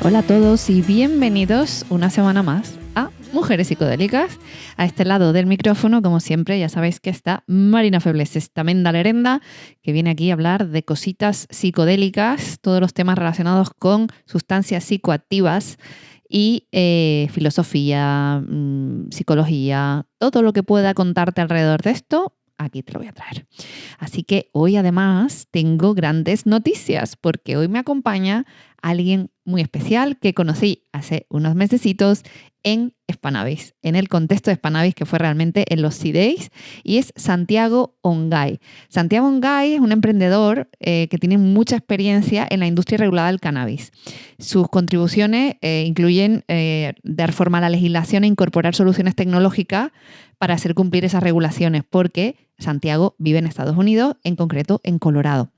Hola a todos y bienvenidos una semana más a Mujeres Psicodélicas. A este lado del micrófono, como siempre, ya sabéis que está Marina Febles, esta menda lerenda, que viene aquí a hablar de cositas psicodélicas, todos los temas relacionados con sustancias psicoactivas y filosofía, psicología, todo lo que pueda contarte alrededor de esto. Aquí te lo voy a traer. Así que hoy además tengo grandes noticias porque hoy me acompaña alguien muy especial que conocí hace unos mesecitos en Spanavis, en el contexto de Spanavis que fue realmente en los C-Days, y es Santiago Ongay. Santiago Ongay es un emprendedor que tiene mucha experiencia en la industria regulada del cannabis. Sus contribuciones incluyen dar forma a la legislación e incorporar soluciones tecnológicas para hacer cumplir esas regulaciones, porque Santiago vive en Estados Unidos, en concreto en Colorado.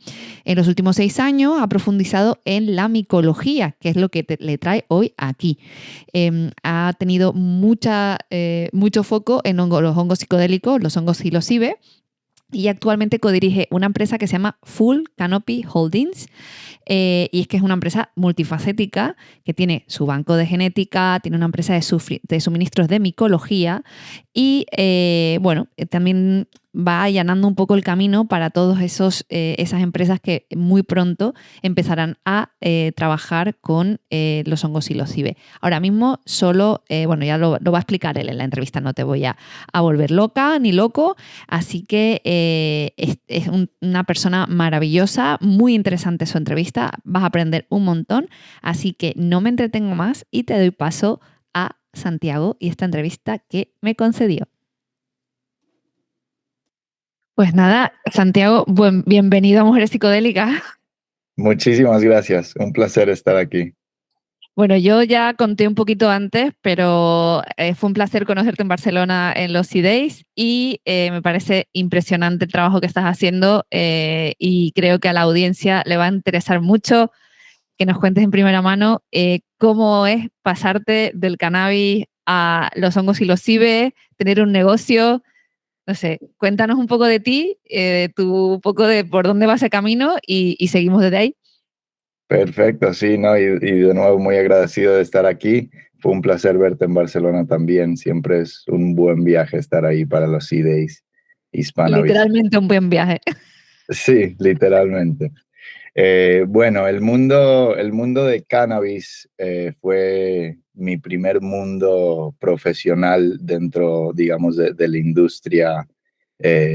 En los últimos 6 años ha profundizado en la micología, que es lo que le trae hoy aquí. Ha tenido mucho foco en los hongos psicodélicos, los hongos psilocibe, y actualmente codirige una empresa que se llama Full Canopy Holdings. Y es que es una empresa multifacética que tiene su banco de genética, tiene una empresa de suministros de micología y también va allanando un poco el camino para todas esas empresas que muy pronto empezarán a trabajar con los hongos psilocibe. Ahora mismo solo, ya lo va a explicar él en la entrevista, no te voy a volver loca ni loco, así que es una persona maravillosa, muy interesante su entrevista, vas a aprender un montón, así que no me entretengo más y te doy paso a Santiago y esta entrevista que me concedió. Pues nada, Santiago, bienvenido a Mujeres Psicodélicas. Muchísimas gracias, un placer estar aquí. Bueno, yo ya conté un poquito antes, pero fue un placer conocerte en Barcelona en los C-Days y me parece impresionante el trabajo que estás haciendo y creo que a la audiencia le va a interesar mucho que nos cuentes en primera mano cómo es pasarte del cannabis a los hongos psilocibe, tener un negocio. No sé, cuéntanos un poco de ti, un poco de por dónde va ese camino y seguimos desde ahí. Perfecto, sí, ¿no? Y de nuevo muy agradecido de estar aquí. Fue un placer verte en Barcelona también. Siempre es un buen viaje estar ahí para los C-Days Hispanavis. Literalmente un buen viaje. Sí, literalmente. Bueno, el mundo de cannabis fue mi primer mundo profesional dentro, digamos, de la industria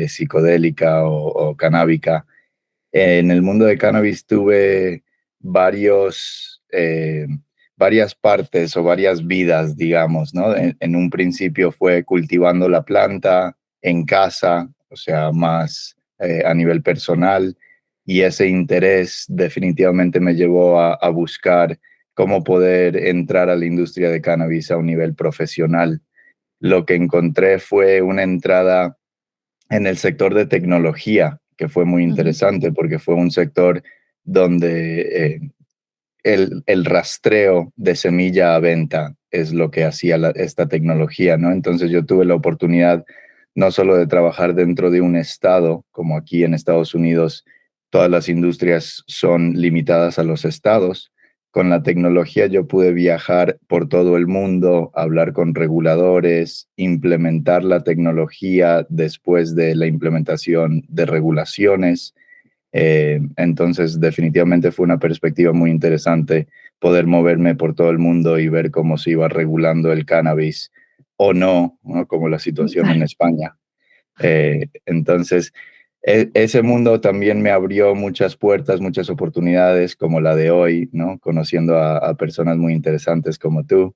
psicodélica o canábica. En el mundo de cannabis tuve varios, varias partes o varias vidas, digamos, ¿no? En un principio fue cultivando la planta en casa, o sea, más a nivel personal, y ese interés definitivamente me llevó a buscar cómo poder entrar a la industria de cannabis a un nivel profesional. Lo que encontré fue una entrada en el sector de tecnología, que fue muy Uh-huh. interesante porque fue un sector donde el rastreo de semilla a venta es lo que hacía esta tecnología, ¿no? Entonces yo tuve la oportunidad no solo de trabajar dentro de un estado, como aquí en Estados Unidos, todas las industrias son limitadas a los estados. Con la tecnología yo pude viajar por todo el mundo, hablar con reguladores, implementar la tecnología después de la implementación de regulaciones. Entonces, definitivamente fue una perspectiva muy interesante poder moverme por todo el mundo y ver cómo se iba regulando el cannabis o no, ¿no? Como la situación en España. Entonces, ese mundo también me abrió muchas puertas, muchas oportunidades, como la de hoy, ¿no? Conociendo a personas muy interesantes como tú.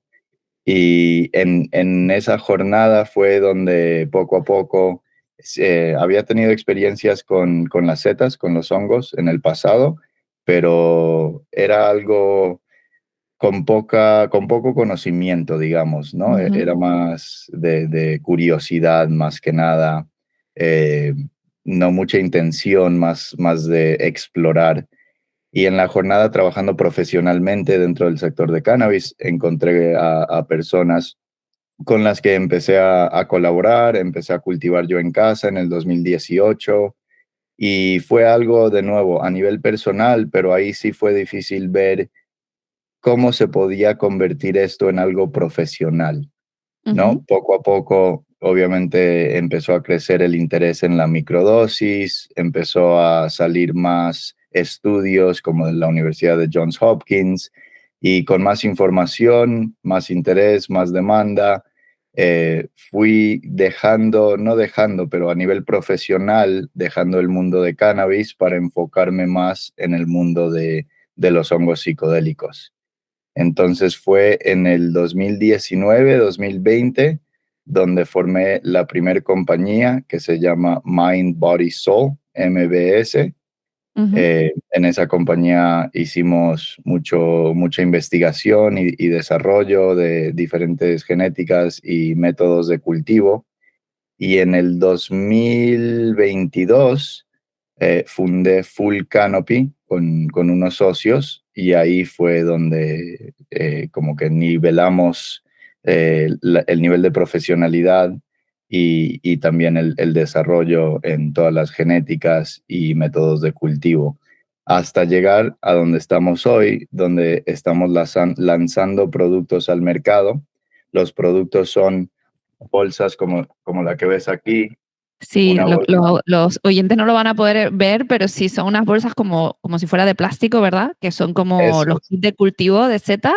Y en esa jornada fue donde poco a poco había tenido experiencias con las setas, con los hongos en el pasado, pero era algo con poco conocimiento, digamos, ¿no? Uh-huh. Era más de curiosidad más que nada, eh, no mucha intención, más de explorar. Y en la jornada trabajando profesionalmente dentro del sector de cannabis, encontré a personas con las que empecé a colaborar, empecé a cultivar yo en casa en el 2018 y fue algo de nuevo a nivel personal, pero ahí sí fue difícil ver cómo se podía convertir esto en algo profesional, ¿no? Ujú. Poco a poco, obviamente, empezó a crecer el interés en la microdosis, empezó a salir más estudios como de la Universidad de Johns Hopkins, y con más información, más interés, más demanda, fui dejando, no dejando, pero a nivel profesional, dejando el mundo de cannabis para enfocarme más en el mundo de los hongos psicodélicos. Entonces fue en el 2019, 2020, donde formé la primer compañía que se llama Mind, Body, Soul, MBS. Ujú. En esa compañía hicimos mucha investigación y desarrollo de diferentes genéticas y métodos de cultivo. Y en el 2022 fundé Full Canopy con unos socios, y ahí fue donde como que nivelamos el nivel de profesionalidad y también el desarrollo en todas las genéticas y métodos de cultivo, hasta llegar a donde estamos hoy, donde estamos lanzando productos al mercado. Los productos son bolsas como la que ves aquí, Sí, una bolsa. los oyentes no lo van a poder ver, pero sí son unas bolsas como si fuera de plástico, ¿verdad? Que son como Eso los es. kits de cultivo de seta,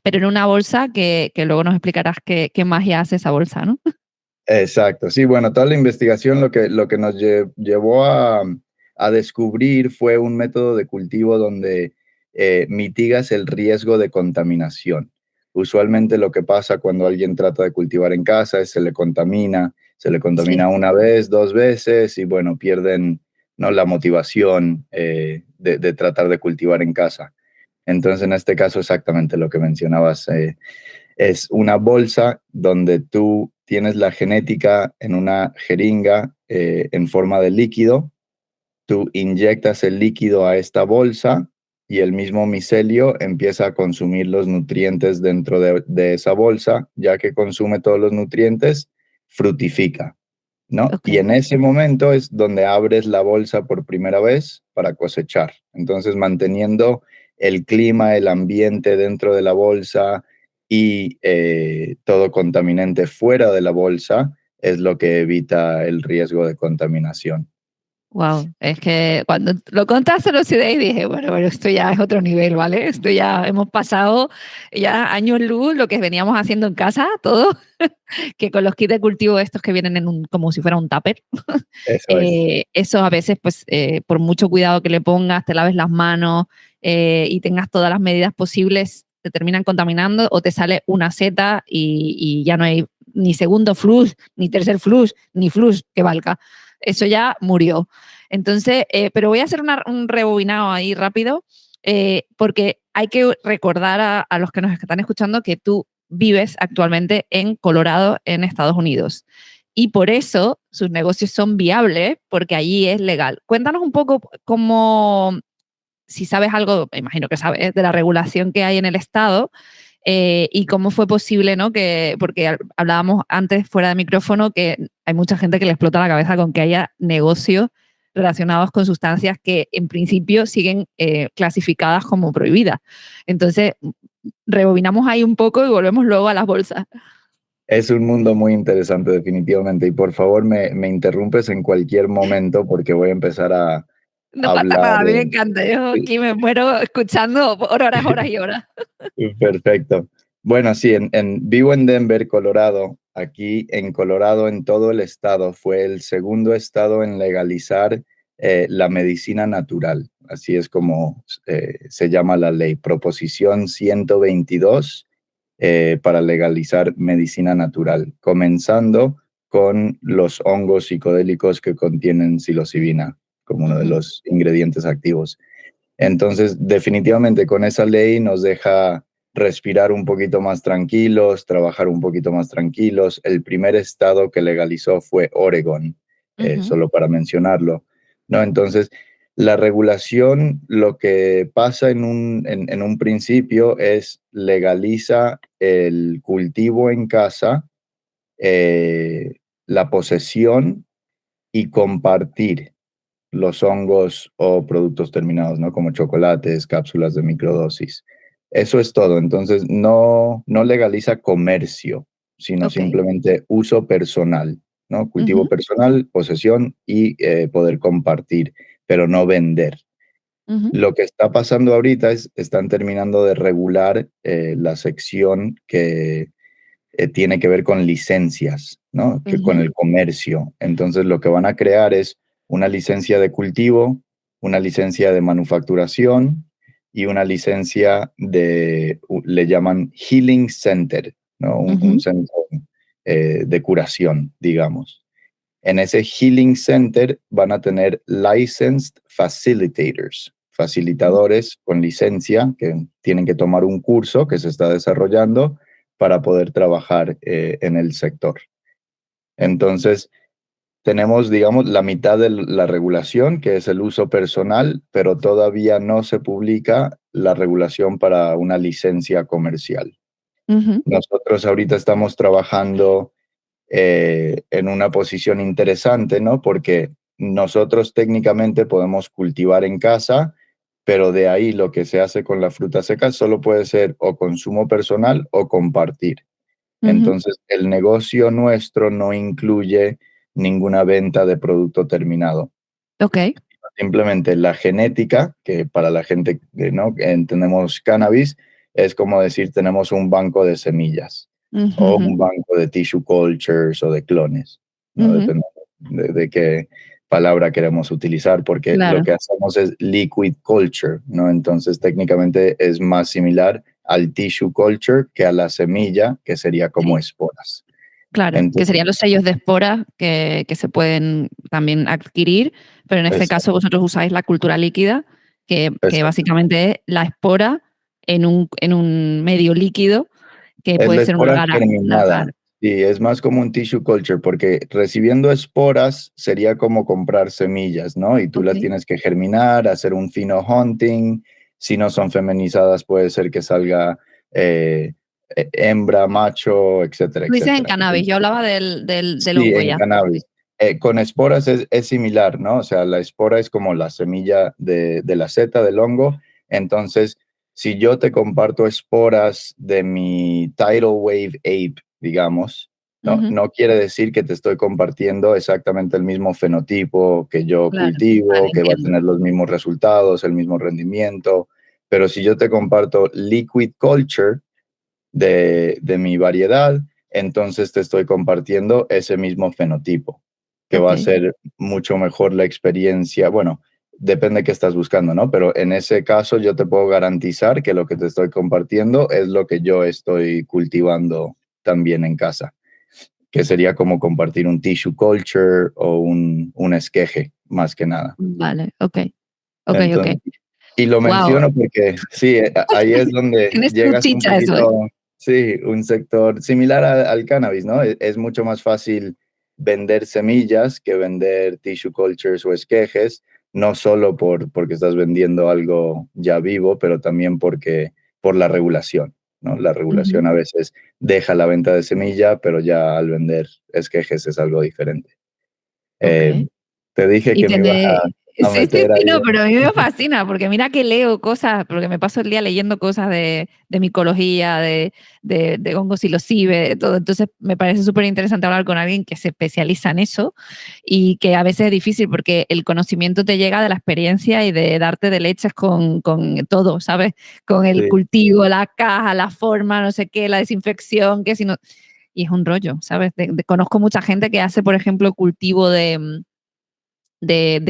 pero en una bolsa que luego nos explicarás qué magia hace esa bolsa, ¿no? Exacto, sí, bueno, toda la investigación lo que nos llevó a descubrir fue un método de cultivo donde mitigas el riesgo de contaminación. Usualmente lo que pasa cuando alguien trata de cultivar en casa es se le Sí. contamina una vez, dos veces, y bueno, pierden, ¿no?, la motivación de tratar de cultivar en casa. Entonces, en este caso, exactamente lo que mencionabas. Es una bolsa donde tú tienes la genética en una jeringa en forma de líquido. Tú inyectas el líquido a esta bolsa y el mismo micelio empieza a consumir los nutrientes dentro de esa bolsa. Ya que consume todos los nutrientes, frutifica, ¿no? Y Okey. en ese momento es donde abres la bolsa por primera vez para cosechar. Entonces, manteniendo el clima, el ambiente dentro de la bolsa y todo contaminante fuera de la bolsa es lo que evita el riesgo de contaminación. Wow, es que cuando lo contaste los ideas dije, bueno, esto ya es otro nivel, ¿vale? Esto ya hemos pasado ya años luz, lo que veníamos haciendo en casa, todo, que con los kits de cultivo estos que vienen en como si fuera un tupper, Eso es. eso a veces, pues, por mucho cuidado que le pongas, te laves las manos y tengas todas las medidas posibles, te terminan contaminando o te sale una seta y ya no hay ni segundo flush, ni tercer flush, ni flush que valga. Eso ya murió. Entonces, pero voy a hacer un rebobinado ahí rápido, porque hay que recordar a los que nos están escuchando que tú vives actualmente en Colorado, en Estados Unidos. Y por eso sus negocios son viables, porque allí es legal. Cuéntanos un poco cómo, si sabes algo, me imagino que sabes, de la regulación que hay en el estado y cómo fue posible, ¿no? Porque hablábamos antes fuera de micrófono que hay mucha gente que le explota la cabeza con que haya negocios relacionados con sustancias que en principio siguen clasificadas como prohibidas. Entonces, rebobinamos ahí un poco y volvemos luego a las bolsas. Es un mundo muy interesante, definitivamente. Y por favor, me interrumpes en cualquier momento porque voy a empezar a No pasa hablar nada, a mí me en... encanta. Yo aquí me muero escuchando por horas, horas y horas. Perfecto. Bueno, sí, vivo en Denver, Colorado. Aquí en Colorado, en todo el estado, fue el segundo estado en legalizar la medicina natural. Así es como se llama la ley, Proposición 122, para legalizar medicina natural, comenzando con los hongos psicodélicos que contienen psilocibina como uno de Ujú, los ingredientes activos. Entonces, definitivamente con esa ley nos deja respirar un poquito más tranquilos, trabajar un poquito más tranquilos. El primer estado que legalizó fue Oregon, ujú, solo para mencionarlo, ¿no? Entonces, la regulación, lo que pasa en un principio es legaliza el cultivo en casa, la posesión y compartir los hongos o productos terminados, ¿no? Como chocolates, cápsulas de microdosis. Eso es todo. Entonces, no legaliza comercio, sino Ok. simplemente uso personal, ¿no? Cultivo Ujú, personal, posesión y poder compartir, pero no vender. ujú, Lo que está pasando ahorita es, están terminando de regular la sección que tiene que ver con licencias, ¿no? Que con ujú, el comercio. Entonces, lo que van a crear es una licencia de cultivo, una licencia de manufacturación y una licencia le llaman Healing Center, ¿no? Un ujú, centro de curación, digamos. En ese Healing Center van a tener licensed facilitators, ujú, facilitadores con licencia que tienen que tomar un curso que se está desarrollando para poder trabajar en el sector. Entonces, tenemos, digamos, la mitad de la regulación, que es el uso personal, pero todavía no se publica la regulación para una licencia comercial. ujú, Nosotros ahorita estamos trabajando en una posición interesante, ¿no? Porque nosotros técnicamente podemos cultivar en casa, pero de ahí lo que se hace con la fruta seca solo puede ser o consumo personal o compartir. ujú. Entonces, el negocio nuestro no incluye ninguna venta de producto terminado. Ok. Simplemente la genética, que para la gente que no entendemos cannabis, es como decir, tenemos un banco de semillas Ujú, o ujú, un banco de tissue cultures o de clones, ¿no? ujú. Depende de qué palabra queremos utilizar, porque lo Claro. que hacemos es liquid culture, ¿no? Entonces, técnicamente es más similar al tissue culture que a la semilla, que sería como Sí. esporas. Claro, que Entonces, serían los sellos de espora que se pueden también adquirir, pero en este caso exacto, vosotros usáis la cultura líquida, que exacto. básicamente es la espora en un medio líquido, que Es puede la ser un espora agar-agar. germinada. Sí, es más como un tissue culture, porque recibiendo esporas sería como comprar semillas, ¿no? Y tú las Okey. tienes que germinar, hacer un fino hunting. Si no son feminizadas, puede ser que salga eh, hembra, macho, etcétera, Tú dices en etcétera. cannabis, yo hablaba del Sí, hongo en ya. cannabis. Con esporas es similar, ¿no? O sea, la espora es como la semilla de la seta del hongo. Entonces, si yo te comparto esporas de mi tidal wave ape, digamos, no, Ujú. no quiere decir que te estoy compartiendo exactamente el mismo fenotipo que yo Claro, vale, cultivo, que va a entiendo. tener los mismos resultados, el mismo rendimiento. Pero si yo te comparto liquid culture, de mi variedad, entonces te estoy compartiendo ese mismo fenotipo, que va a Okey. ser mucho mejor la experiencia. Bueno, depende de qué estás buscando, ¿no? Pero en ese caso yo te puedo garantizar que lo que te estoy compartiendo es lo que yo estoy cultivando también en casa, que sería como compartir un tissue culture o un esqueje, más que nada. Vale, okey. Okey, okey. Entonces, y lo Guau, menciono porque sí, ahí es donde tiene su llegas un chicha eso, ¿eh? poquito, sí, un sector similar al cannabis, ¿no? Es mucho más fácil vender semillas que vender tissue cultures o esquejes, no solo porque estás vendiendo algo ya vivo, pero también por la regulación, ¿no? La Ujú. regulación a veces deja la venta de semilla, pero ya al vender esquejes es algo diferente. Okey. Eh, Te dije Y que me ibas tiene a sí, sí, meter sí, ahí no, pero a mí me fascina, porque mira que leo cosas, porque me paso el día leyendo cosas de micología, de hongos psilocibe, de todo. Entonces, me parece superinteresante hablar con alguien que se especializa en eso y que a veces es difícil porque el conocimiento te llega de la experiencia y de darte de leches con todo, ¿sabes? Con el sí. cultivo, la caja, la forma, no sé qué, la desinfección, que si no y es un rollo, ¿sabes? Conozco mucha gente que hace, por ejemplo, cultivo de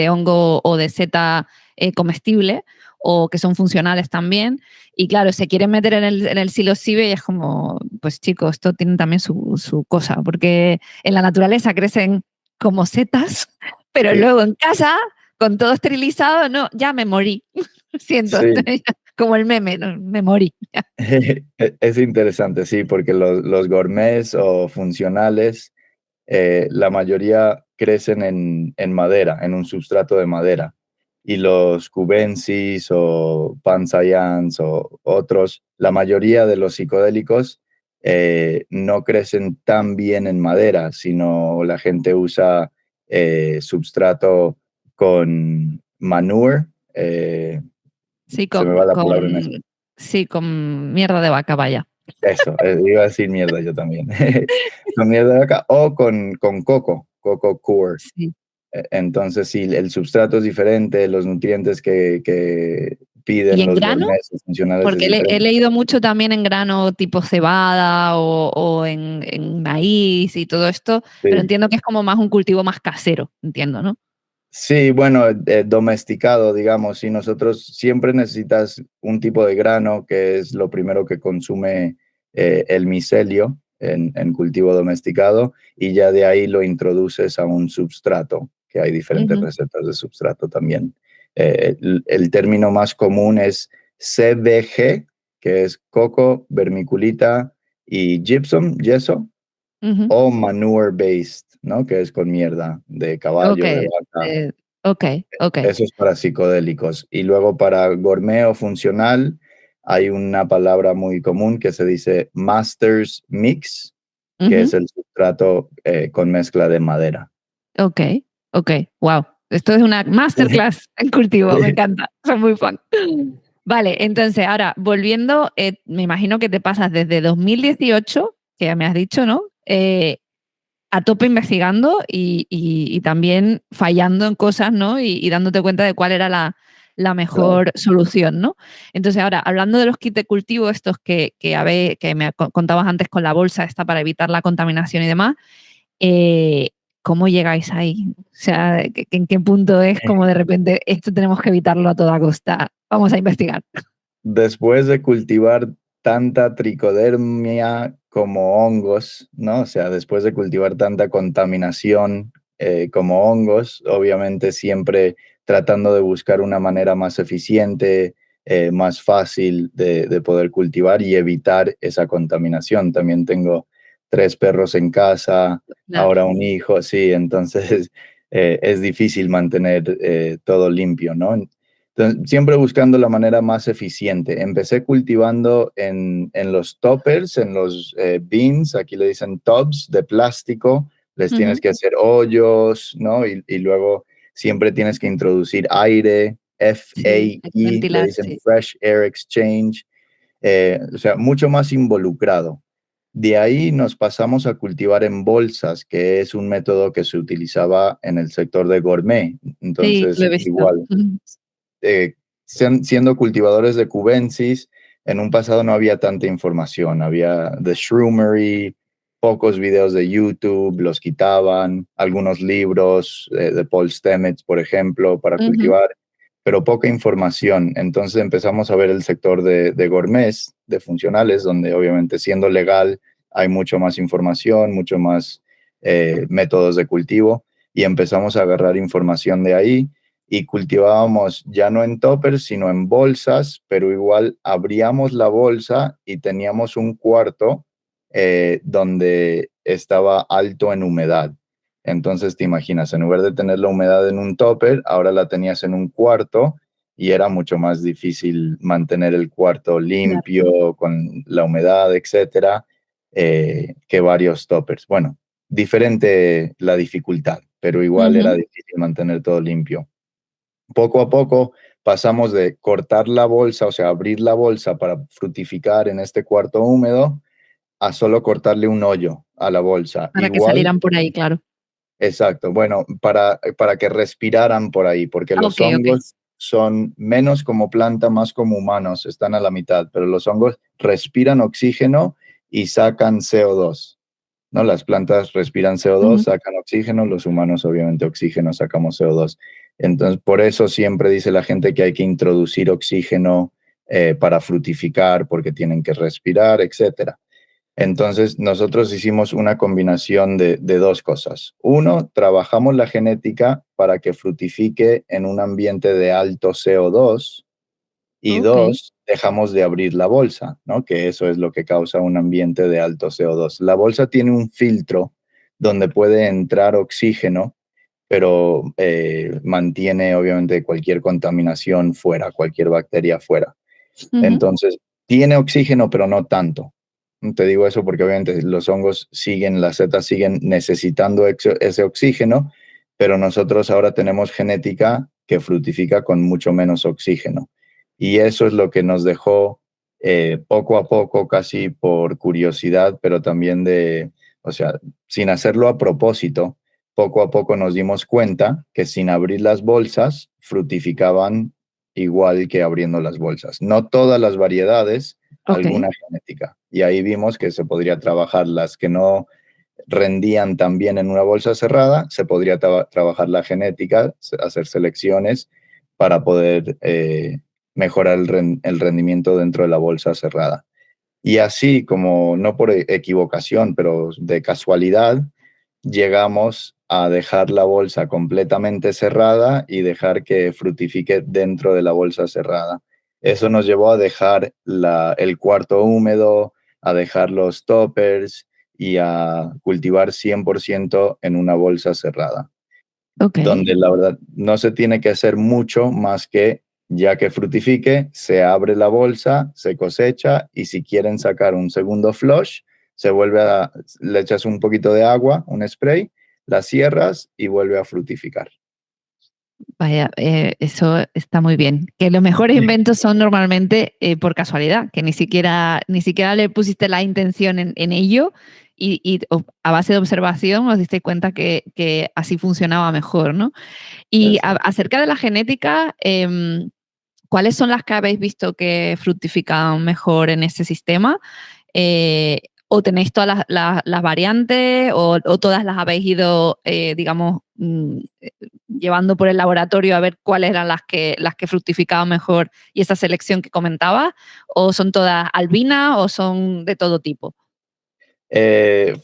hongo o de seta comestible o que son funcionales también. Y claro, se quieren meter en el psilocibe y es como, pues chicos, esto tiene también su cosa, porque en la naturaleza crecen como setas, pero Sí, luego en casa, con todo esterilizado, no, ya me morí. Siento, sí. como el meme, no, me morí. Es interesante, sí, porque los gourmets o funcionales, la mayoría crecen en madera, en un substrato de madera. Y los cubensis o panzayans o otros, la mayoría de los psicodélicos no crecen tan bien en madera, sino la gente usa substrato con manure, Sí, se me va la palabra en español. Sí, con mierda de vaca, vaya. Eso, iba a decir mierda yo también. Con mierda de vaca o con coco coir. Sí. Entonces, sí, el substrato es diferente, los nutrientes que ¿Y piden en los grano? gourmets funcionales es Porque he diferente. leído mucho también en grano tipo cebada o en maíz y todo esto, pero Sí. entiendo que es como más un cultivo más casero, entiendo, ¿no? Sí, bueno, domesticado, digamos, si nosotros siempre necesitas un tipo de grano, que es lo primero que consume el micelio en cultivo domesticado, y ya de ahí lo introduces a un substrato, que hay diferentes Ujú, recetas de substrato también. El término más común es CBG, que es coco, vermiculita y gypsum, yeso, ujú. o manure based, ¿no? Que es con mierda de caballo, de Okey, vaca. okey. Eso es para psicodélicos. Y luego para gourmet o funcional hay una palabra muy común que se dice Masters Mix, que es Ujú. el sustrato con mezcla de madera. Okey. Guau. Esto es una masterclass en cultivo, me encanta, soy muy fan. Vale, entonces ahora volviendo, me imagino que te pasas desde 2018, que ya me has dicho, ¿no? A tope investigando y también fallando en cosas, ¿no? Y dándote cuenta de cuál era la Claro. mejor solución, ¿no? Entonces, ahora, hablando de los kits de cultivo estos que me contabas antes con la bolsa esta para evitar la contaminación y demás, eh, ¿cómo llegáis ahí? O sea, ¿en qué punto es como de repente esto tenemos que evitarlo a toda costa? Vamos a investigar. Después de cultivar tanta tricodermia como hongos, ¿no? O sea, después de cultivar tanta contaminación como hongos, obviamente siempre tratando de buscar una manera más eficiente, más fácil de poder cultivar y evitar esa contaminación. También tengo 3 perros en casa, Claro. ahora un hijo, sí, entonces es difícil mantener todo limpio, ¿no? Entonces, siempre buscando la manera más eficiente. Empecé cultivando en los toppers, en los beans, aquí le dicen tubs de plástico, les tienes Ujú. que hacer hoyos, ¿no? Y luego siempre tienes que introducir aire, Sí, hay que FAE, le ventilar, dicen sí. Fresh Air Exchange, o sea, mucho más involucrado. De ahí nos pasamos a cultivar en bolsas, que es un método que se utilizaba en el sector de gourmet. Sí, lo Entonces, he visto. igual, Ujú. eh, siendo cultivadores de cubensis, en un pasado no había tanta información. Había The Shroomery, pocos videos de YouTube, los quitaban, algunos libros de Paul Stamets, por ejemplo, para Ujú. cultivar, pero poca información. Entonces empezamos a ver el sector de gourmets, de funcionales, donde obviamente siendo legal hay mucho más información, mucho más métodos de cultivo, y empezamos a agarrar información de ahí y cultivábamos ya no en toppers, sino en bolsas, pero igual abríamos la bolsa y teníamos un cuarto donde estaba alto en humedad. Entonces te imaginas, en lugar de tener la humedad en un topper, ahora la tenías en un cuarto y era mucho más difícil mantener el cuarto Claro. limpio con la humedad, etcétera, que varios toppers. Bueno, diferente la dificultad, pero igual era Ujú. difícil mantener todo limpio. Poco a poco pasamos de cortar la bolsa, o sea, abrir la bolsa para frutificar en este cuarto húmedo, a solo cortarle un hoyo a la bolsa. Para que Igual, salieran por ahí, claro. exacto, bueno, para que respiraran por ahí, porque Ah, los okey. hongos son menos como planta, más como humanos, están a la mitad, pero los hongos respiran oxígeno y sacan CO2. ¿No? Las plantas respiran CO2, Ujú. sacan oxígeno, los humanos obviamente oxígeno, sacamos CO2. Entonces, por eso siempre dice la gente que hay que introducir oxígeno para frutificar, porque tienen que respirar, etcétera. Entonces, nosotros hicimos una combinación de 2 cosas. Uno, trabajamos la genética para que frutifique en un ambiente de alto CO2, y Okey. 2, dejamos de abrir la bolsa, ¿no? Que eso es lo que causa un ambiente de alto CO2. La bolsa tiene un filtro donde puede entrar oxígeno, pero mantiene obviamente cualquier contaminación fuera, cualquier bacteria fuera. Ujú. Entonces, tiene oxígeno, pero no tanto. Te digo eso porque obviamente los hongos siguen, las setas siguen necesitando ese oxígeno, pero nosotros ahora tenemos genética que frutifica con mucho menos oxígeno. Y eso es lo que nos dejó poco a poco, casi por curiosidad, pero también o sea, sin hacerlo a propósito, poco a poco nos dimos cuenta que sin abrir las bolsas fructificaban igual que abriendo las bolsas. No todas las variedades, Ok, alguna genética. Y ahí vimos que se podría trabajar las que no rendían tan bien en una bolsa cerrada, se podría trabajar la genética, hacer selecciones para poder mejorar el rendimiento dentro de la bolsa cerrada. Y así, como no por equivocación, pero de casualidad, llegamos a dejar la bolsa completamente cerrada y dejar que fructifique dentro de la bolsa cerrada. Eso nos llevó a dejar el cuarto húmedo, a dejar los toppers y a cultivar 100% en una bolsa cerrada, ok. donde la verdad no se tiene que hacer mucho más que ya que fructifique, se abre la bolsa, se cosecha y si quieren sacar un segundo flush, le echas un poquito de agua, un spray, la cierras y vuelve a fructificar. Vaya, eso está muy bien. Que los mejores Sí. inventos son normalmente por casualidad, que ni siquiera le pusiste la intención en ello y a base de observación os diste cuenta que así funcionaba mejor, ¿no? Y Exacto. acerca de la genética, ¿cuáles son las que habéis visto que fructifican mejor en ese sistema? ¿O tenéis todas las variantes o todas las habéis ido, digamos, llevando por el laboratorio a ver cuáles eran las que fructificaban mejor y esa selección que comentaba? ¿O son todas albinas o son de todo tipo?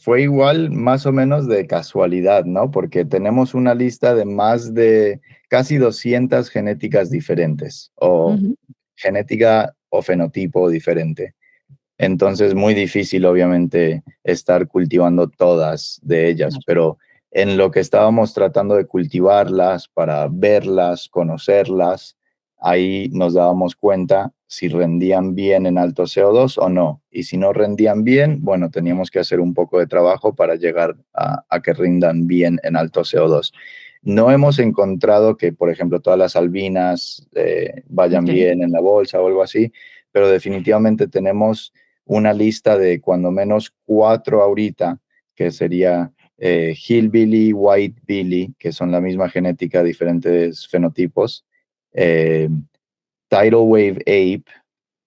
Fue igual más o menos de casualidad, ¿no? Porque tenemos una lista de más de casi 200 genéticas diferentes o Ujú. genética o fenotipo diferente. Entonces, muy difícil, obviamente, estar cultivando todas de ellas, Claro. pero en lo que estábamos tratando de cultivarlas para verlas, conocerlas, ahí nos dábamos cuenta si rendían bien en alto CO2 o no. Y si no rendían bien, bueno, teníamos que hacer un poco de trabajo para llegar a que rindan bien en alto CO2. No hemos encontrado que, por ejemplo, todas las albinas vayan Ok. bien en la bolsa o algo así, pero definitivamente tenemos una lista de cuando menos 4 ahorita, que sería Hillbilly, White Billy, que son la misma genética, diferentes fenotipos, eh, Tidal Wave Ape,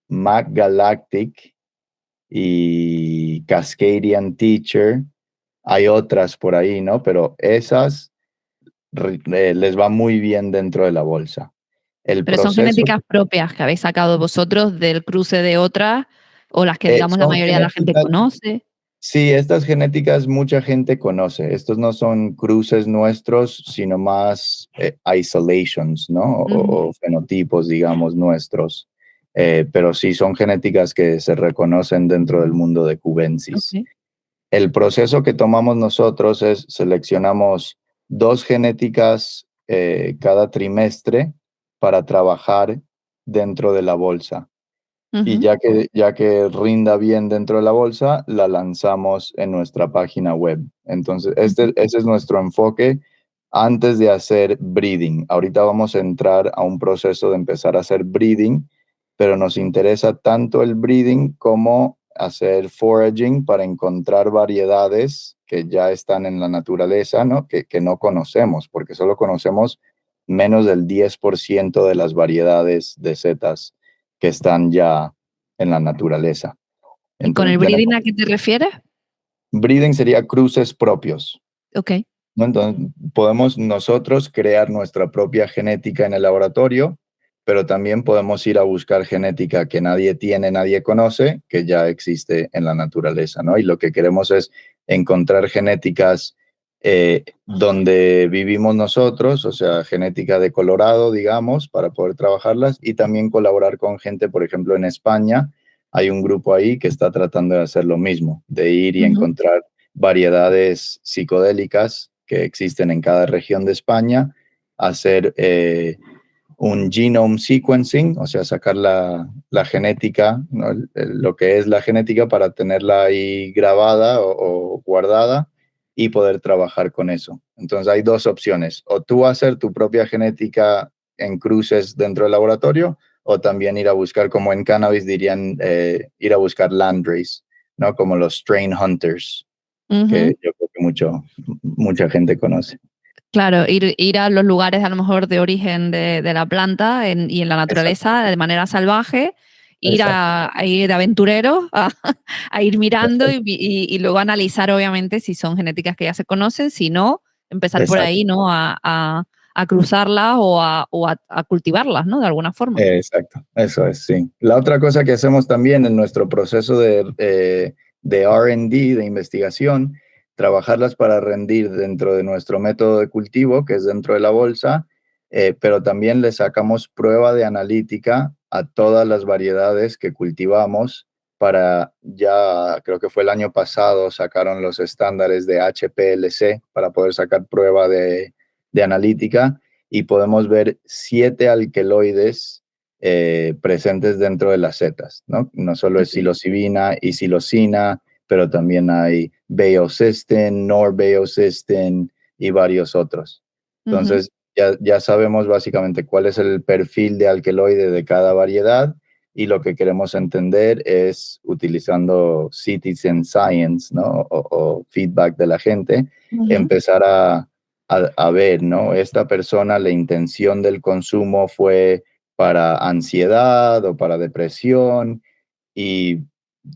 Mac Galactic y Cascadian Teacher. Hay otras por ahí, ¿no? Pero esas les va muy bien dentro de la bolsa. El Pero son proceso genéticas propias que habéis sacado vosotros del cruce de otras o las que, digamos, la son mayoría de la gente genéticas. conoce. Sí, estas genéticas mucha gente conoce. Estos no son cruces nuestros, sino más isolations, ¿no? Ujú. O fenotipos, digamos, nuestros. Pero sí son genéticas que se reconocen dentro del mundo de cubensis. Ok. El proceso que tomamos nosotros es seleccionamos 2 genéticas cada trimestre para trabajar dentro de la bolsa y Ujú. ya que rinda bien dentro de la bolsa, la lanzamos en nuestra página web. Entonces, Ujú. ese es nuestro enfoque antes de hacer breeding. Ahorita vamos a entrar a un proceso de empezar a hacer breeding, pero nos interesa tanto el breeding como hacer foraging para encontrar variedades que ya están en la naturaleza, ¿no? Que no conocemos, porque solo conocemos menos del 10% de las variedades de setas que están ya en la naturaleza. ¿Y con el Entonces, breeding a qué te refieres? breeding sería cruces propios, Ok. ¿no? Entonces, podemos nosotros crear nuestra propia genética en el laboratorio, pero también podemos ir a buscar genética que nadie tiene, nadie conoce, que ya existe en la naturaleza, ¿no? Y lo que queremos es encontrar genéticas donde vivimos nosotros, o sea, genética de Colorado, digamos, para poder trabajarlas y también colaborar con gente, por ejemplo, en España. Hay un grupo ahí que está tratando de hacer lo mismo, de ir y Ujú. encontrar variedades psicodélicas que existen en cada región de España, hacer un genome sequencing, o sea, sacar la genética, ¿no? Lo que es la genética para tenerla ahí grabada o guardada y poder trabajar con eso. Entonces hay 2 opciones, o tú hacer tu propia genética en cruces dentro del laboratorio, o también ir a buscar, como en cannabis dirían, ir a buscar landrace, ¿no? Como los strain hunters, Ujú. que yo creo que mucha gente conoce. Claro, ir a los lugares a lo mejor de origen de la planta y en la Exacto, naturaleza de manera salvaje, ir exacto, a ir de aventurero, a ir mirando perfecto, y luego analizar obviamente si son genéticas que ya se conocen, si no, empezar por exacto, ahí, ¿no? A cruzarlas o a cultivarlas, ¿no? De alguna forma. exacto, eso es, sí. La otra cosa que hacemos también en nuestro proceso de R&D, de investigación, trabajarlas para rendir dentro de nuestro método de cultivo, que es dentro de la bolsa, pero también le sacamos prueba de analítica a todas las variedades que cultivamos para, ya creo que fue el año pasado, sacaron los estándares de HPLC para poder sacar prueba de analítica y podemos ver 7 alqueloides presentes dentro de las setas, ¿no? No solo es Okey. psilocibina y psilocina, pero también hay baeocystin, norbaeocystin y varios otros. Ujú, Entonces, ya sabemos básicamente cuál es el perfil de alqueloide de cada variedad y lo que queremos entender es, utilizando citizen science, ¿no? O feedback de la gente, ujú. empezar a ver, ¿no? Esta persona, la intención del consumo fue para ansiedad o para depresión, y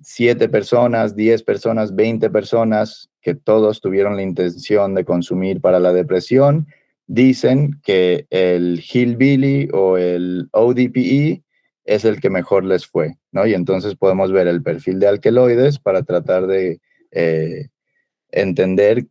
7 personas, 10 personas, 20 personas que todos tuvieron la intención de consumir para la depresión, dicen que el Hillbilly o el ODPE es el que mejor les fue, ¿no? Y entonces podemos ver el perfil de alqueloides para tratar de entender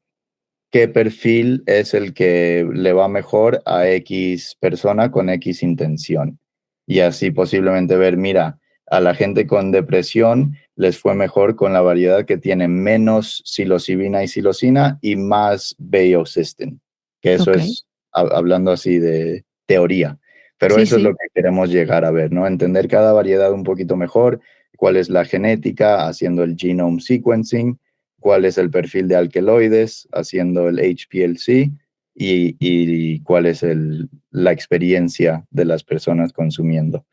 qué perfil es el que le va mejor a X persona con X intención. Y así posiblemente ver, mira, a la gente con depresión les fue mejor con la variedad que tiene menos psilocibina y psilocina y más baeocystin, que eso Okey. es hablando así de teoría. Pero Sí, eso es lo sí. que queremos llegar a ver, ¿no? Entender cada variedad un poquito mejor, cuál es la genética, haciendo el genome sequencing, cuál es el perfil de alqueloides haciendo el HPLC y cuál es la experiencia de las personas consumiendo.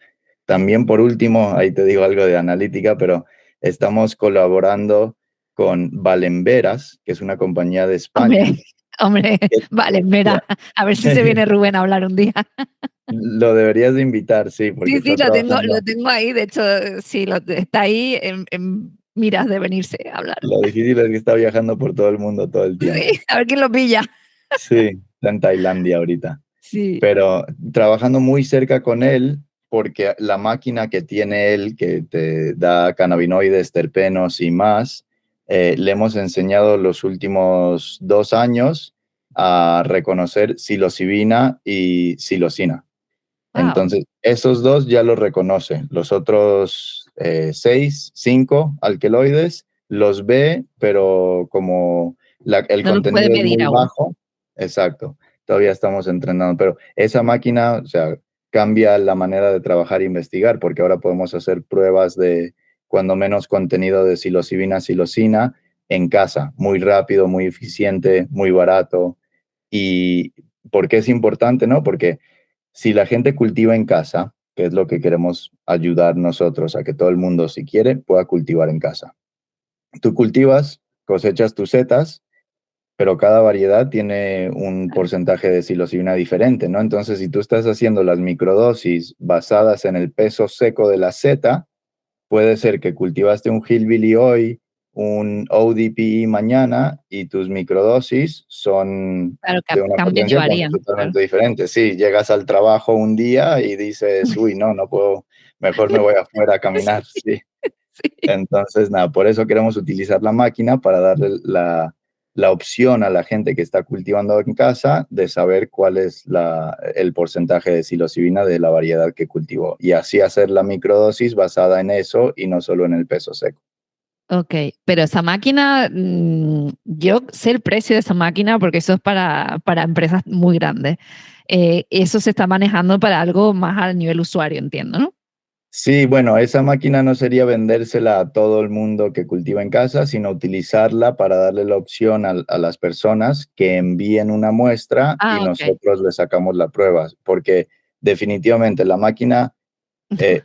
También, por último, ahí te digo algo de analítica, pero estamos colaborando con Valemveras, que es una compañía de Hombre, España. hombre, que- vale, mira, a ver si se viene Rubén a hablar un día. Lo deberías de invitar, sí, porque Sí, sí, está lo trabajando. tengo ahí, de hecho, sí, está ahí en miras de venirse a hablar. Lo difícil es que está viajando por todo el mundo todo el tiempo. Sí, a ver quién lo pilla. Sí, está en Tailandia ahorita. Sí. Pero trabajando muy cerca con él, porque la máquina que tiene él, que te da cannabinoides, terpenos y más, le hemos enseñado los últimos 2 años a reconocer psilocibina y psilocina. Wow. Entonces, esos dos ya los reconoce. Los otros 6, 5 alqueloides los ve, pero como el No lo puede contenido es medir muy aún. bajo, exacto, todavía estamos entrenando, pero esa máquina, o sea, cambia la manera de trabajar e investigar, porque ahora podemos hacer pruebas de cuando menos contenido de psilocibina, psilocina en casa, muy rápido, muy eficiente, muy barato. ¿Y por qué es importante, no? Porque si la gente cultiva en casa, que es lo que queremos ayudar nosotros a que todo el mundo, si quiere, pueda cultivar en casa. Tú cultivas, cosechas tus setas, pero cada variedad tiene un Claro. porcentaje de psilocibina diferente, ¿no? Entonces, si tú estás haciendo las microdosis basadas en el peso seco de la seta, puede ser que cultivaste un hillbilly hoy, un ODPE mañana y tus microdosis son Claro, de una cambian y potencia varían, claro. totalmente diferente. Sí, llegas al trabajo un día y dices, uy, no, no puedo, mejor me voy afuera a caminar. Sí, Sí. sí. Entonces, nada, por eso queremos utilizar la máquina para darle la opción a la gente que está cultivando en casa de saber cuál es el porcentaje de psilocibina de la variedad que cultivó y así hacer la microdosis basada en eso y no solo en el peso seco. Okey, pero esa máquina, yo sé el precio de esa máquina porque eso es para empresas muy grandes. Eso se está manejando para algo más a nivel usuario, entiendo, ¿no? Sí, bueno, esa máquina no sería vendérsela a todo el mundo que cultiva en casa, sino utilizarla para darle la opción a las personas que envíen una muestra y Ah, okey. nosotros le sacamos la prueba, porque definitivamente la máquina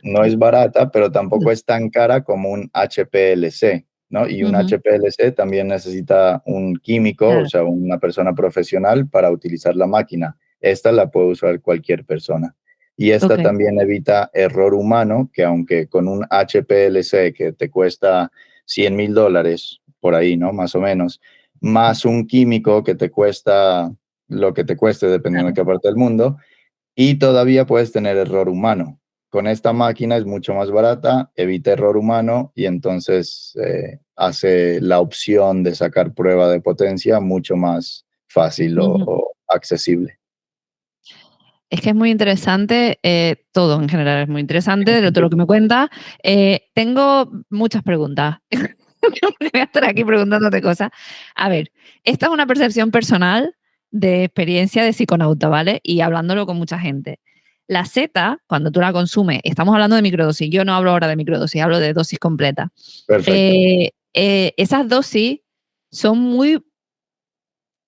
No es barata, pero tampoco es tan cara como un HPLC, ¿no? Y un Ujú, HPLC también necesita un químico, o claro, sea, una persona profesional para utilizar la máquina. Esta la puede usar cualquier persona. Y esta ok. también evita error humano, que aunque con un HPLC que te cuesta $100,000 por ahí, ¿no? Más o menos, más un químico que te cuesta lo que te cueste, dependiendo de Claro. qué parte del mundo, y todavía puedes tener error humano. Con esta máquina es mucho más barata, evita error humano y entonces hace la opción de sacar prueba de potencia mucho más fácil Ujú. o accesible. Es que es muy interesante, todo en general es muy interesante de todo lo que me cuentas. Tengo muchas preguntas. Voy a estar aquí preguntándote cosas. A ver, esta es una percepción personal de experiencia de psiconauta, ¿vale? Y hablándolo con mucha gente. La Z, cuando tú la consumes, estamos hablando de microdosis, yo no hablo ahora de microdosis, hablo de dosis completa. Perfecto. Esas dosis son muy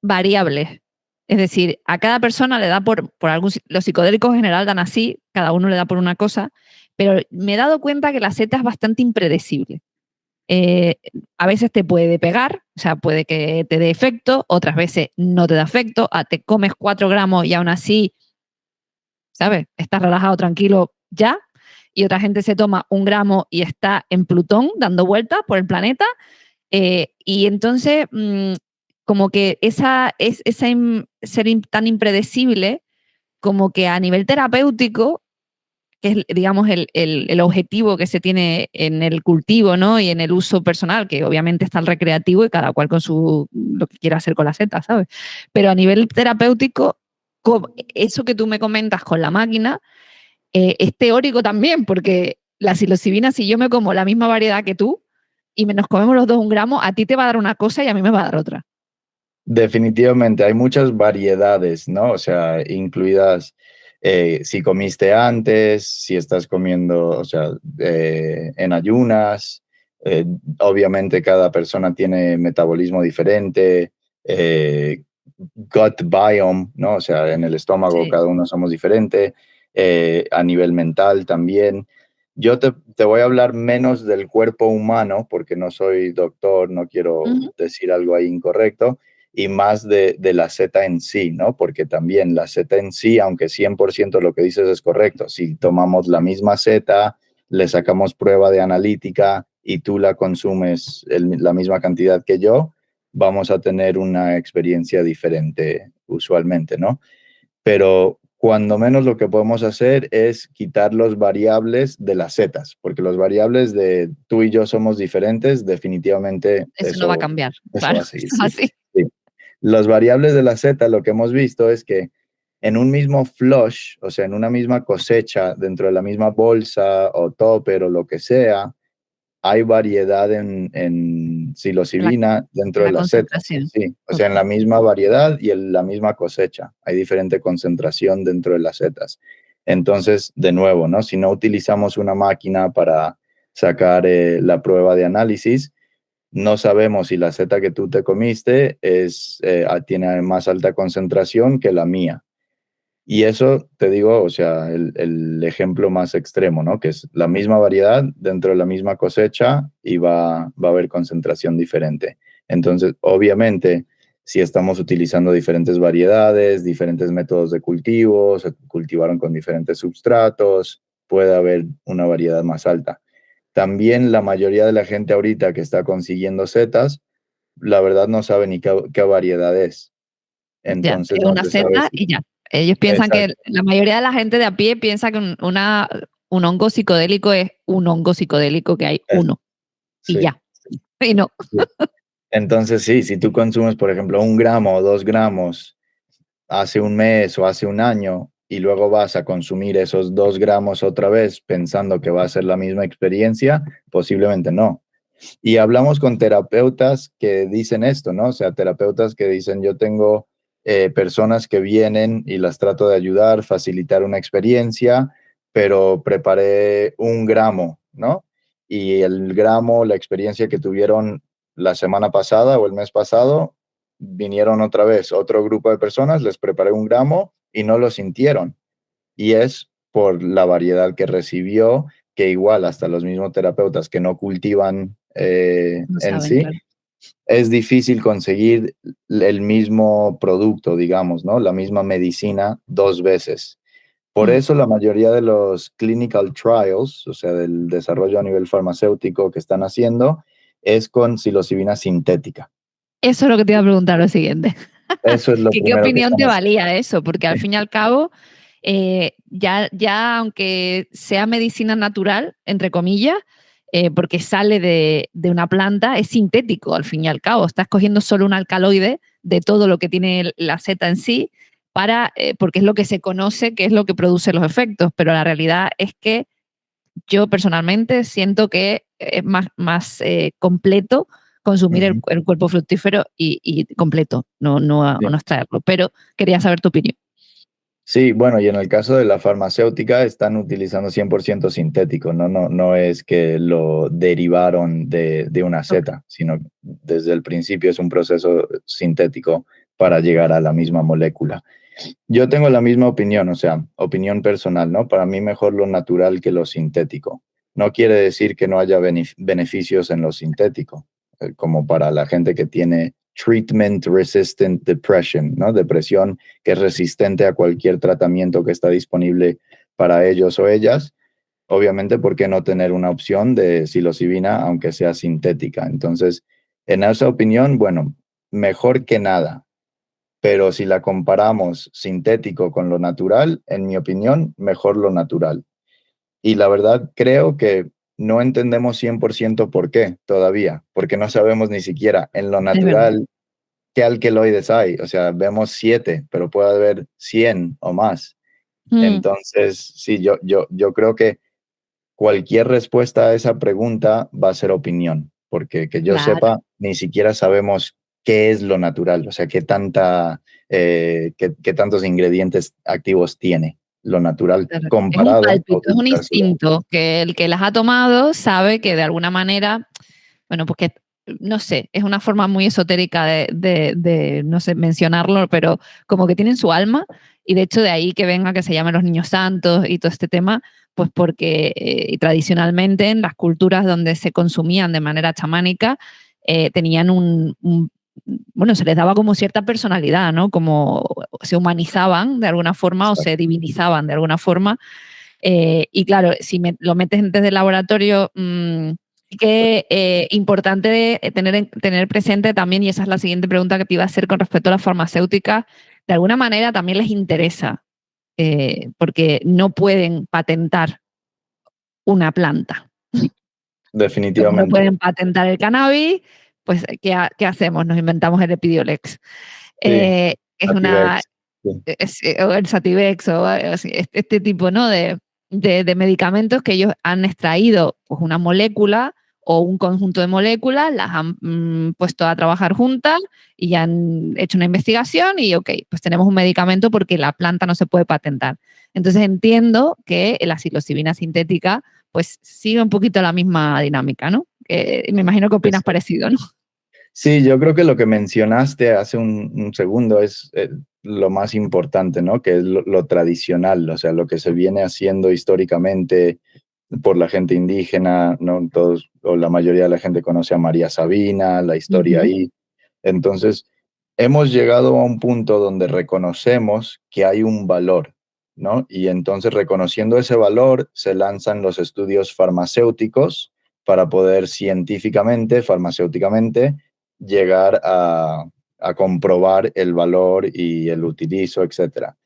variables. Es decir, a cada persona le da por algún. Los psicodélicos en general dan así, cada uno le da por una cosa, pero me he dado cuenta que la Z es bastante impredecible. Eh, a veces te puede pegar, o sea, puede que te dé efecto, otras veces no te da efecto, te comes 4 gramos y aún así, ¿sabes? Estás relajado, tranquilo, ya. Y otra gente se toma 1 gramo y está en Plutón dando vueltas por el planeta. Y entonces, como que ser tan impredecible, como que a nivel terapéutico, que es, digamos, el objetivo que se tiene en el cultivo, ¿no? Y en el uso personal, que obviamente está el recreativo y cada cual con lo que quiera hacer con la seta, ¿sabes? Pero a nivel terapéutico, eso que tú me comentas con la máquina, es teórico también, porque la psilocibina, si yo me como la misma variedad que tú y nos comemos los dos 1 gramo, a ti te va a dar una cosa y a mí me va a dar otra. Definitivamente, hay muchas variedades, ¿no? O sea, incluidas si comiste antes, si estás comiendo, o sea, en ayunas. eh, Obviamente cada persona tiene metabolismo diferente, eh, gut biome, ¿no? O sea, en el estómago Sí. cada uno somos diferente, a nivel mental también. Yo te voy a hablar menos del cuerpo humano porque no soy doctor, no quiero Ujú. decir algo ahí incorrecto, y más de la Z en sí, ¿no? Porque también la Z en sí, aunque 100% lo que dices es correcto, si tomamos la misma Z, le sacamos prueba de analítica y tú la consumes la misma cantidad que yo, vamos a tener una experiencia diferente usualmente, ¿no? Pero cuando menos lo que podemos hacer es quitar los variables de las zetas, porque los variables de tú y yo somos diferentes, definitivamente Eso no va a cambiar, eso claro, va a seguir, eso es sí. así. Sí. Los variables de la zeta, lo que hemos visto es que en un mismo flush, o sea, en una misma cosecha, dentro de la misma bolsa o topper o lo que sea, hay variedad en En la, psilocibina dentro en de la las setas, concentración. sí. O Ok. sea, en la misma variedad y en la misma cosecha. Hay diferente concentración dentro de las setas. Entonces, de nuevo, ¿no? Si no utilizamos una máquina para sacar la prueba de análisis, no sabemos si la seta que tú te comiste tiene más alta concentración que la mía. Y eso, te digo, o sea, el ejemplo más extremo, ¿no? Que es la misma variedad dentro de la misma cosecha y va a haber concentración diferente. Entonces, obviamente, si estamos utilizando diferentes variedades, diferentes métodos de cultivo, se cultivaron con diferentes substratos, puede haber una variedad más alta. También la mayoría de la gente ahorita que está consiguiendo setas, la verdad no sabe ni qué variedad es. Ya, Entonces es no una se sabe seta si... y ya. Ellos piensan que, Exacto. la mayoría de la gente de a pie piensa que un hongo psicodélico es un hongo psicodélico que hay uno y Sí, ya. Y no. sí. Entonces, sí, si tú consumes, por ejemplo, 1 gramo o 2 gramos hace un mes o hace un año y luego vas a consumir esos 2 gramos otra vez pensando que va a ser la misma experiencia, posiblemente no. Y hablamos con terapeutas que dicen esto, ¿no? O sea, terapeutas que dicen, yo tengo personas que vienen y las trato de ayudar, facilitar una experiencia, pero preparé 1 gramo, ¿no? Y el gramo, la experiencia que tuvieron la semana pasada o el mes pasado, vinieron otra vez otro grupo de personas, les preparé 1 gramo y no lo sintieron. Y es por la variedad que recibió, que igual hasta los mismos terapeutas que no cultivan No en saben, sí, claro. es difícil conseguir el mismo producto, digamos, ¿no? La misma medicina 2 veces. Por Mm. eso la mayoría de los clinical trials, o sea, del desarrollo a nivel farmacéutico que están haciendo, es con psilocibina sintética. Eso es lo que te iba a preguntar lo siguiente. Eso es lo ¿Qué primero que opinión están te haciendo. valía eso? Porque al fin y al cabo, ya aunque sea medicina natural, entre comillas, porque sale de una planta, es sintético al fin y al cabo. Estás cogiendo solo un alcaloide de todo lo que tiene la seta en sí, porque es lo que se conoce que es lo que produce los efectos, pero la realidad es que yo personalmente siento que es más completo consumir Ujú. el cuerpo fructífero y completo, Sí. no extraerlo. Pero quería saber tu opinión. Sí, bueno, y en el caso de la farmacéutica están utilizando 100% sintético, no es que lo derivaron de una Ok. seta, sino desde el principio es un proceso sintético para llegar a la misma molécula. Yo tengo la misma opinión, o sea, opinión personal, ¿no? Para mí mejor lo natural que lo sintético. No quiere decir que no haya beneficios en lo sintético, como para la gente que tiene treatment resistant depression, ¿no? Depresión que es resistente a cualquier tratamiento que está disponible para ellos o ellas. Obviamente, ¿por qué no tener una opción de psilocibina, aunque sea sintética? Entonces, en esa opinión, bueno, mejor que nada, pero si la comparamos sintético con lo natural, en mi opinión, mejor lo natural. Y la verdad, creo que no entendemos 100% por qué todavía, porque no sabemos ni siquiera en lo Es verdad. natural qué alcaloides hay. O sea, vemos 7, pero puede haber 100 o más. Mm, Entonces, sí, yo creo que cualquier respuesta a esa pregunta va a ser opinión, porque que yo claro, sepa, ni siquiera sabemos qué es lo natural, o sea, qué tantos ingredientes activos tiene lo natural claro. Es un comparado a pálpito, es un utilizárselo. instinto que el que las ha tomado sabe que de alguna manera, bueno, pues que no sé, es una forma muy esotérica no sé, mencionarlo, pero como que tienen su alma y de hecho de ahí que venga que se llamen los niños santos y todo este tema, pues porque tradicionalmente en las culturas donde se consumían de manera chamánica tenían bueno, se les daba como cierta personalidad, ¿no? Como se humanizaban de alguna forma o se Exacto. divinizaban de alguna forma. Y claro, si lo metes desde el laboratorio, qué importante tener presente también, y esa es la siguiente pregunta que te iba a hacer con respecto a las farmacéuticas, de alguna manera también les interesa, porque no pueden patentar una planta. Como no Definitivamente. pueden patentar el cannabis, pues ¿qué hacemos? Nos inventamos el Epidiolex. Sí, Es una, Ativex. Sí, o el Sativex o así, este tipo, ¿no? De medicamentos que ellos han extraído pues, una molécula o un conjunto de moléculas, las han puesto a trabajar juntas y ya han hecho una investigación y, ok, pues tenemos un medicamento porque la planta no se puede patentar. Entonces entiendo que la psilocibina sintética pues sigue un poquito la misma dinámica, ¿no? Que me imagino que opinas exacto. parecido, ¿no? Sí, yo creo que lo que mencionaste hace un segundo es lo más importante, ¿no? Que es lo tradicional, o sea, lo que se viene haciendo históricamente por la gente indígena, ¿no? Todos o la mayoría de la gente conoce a María Sabina, la historia Ujú. ahí. Entonces, hemos llegado a un punto donde reconocemos que hay un valor, ¿no? Y entonces, reconociendo ese valor, se lanzan los estudios farmacéuticos para poder científicamente, farmacéuticamente, llegar a comprobar el valor y el utilizo, etcétera.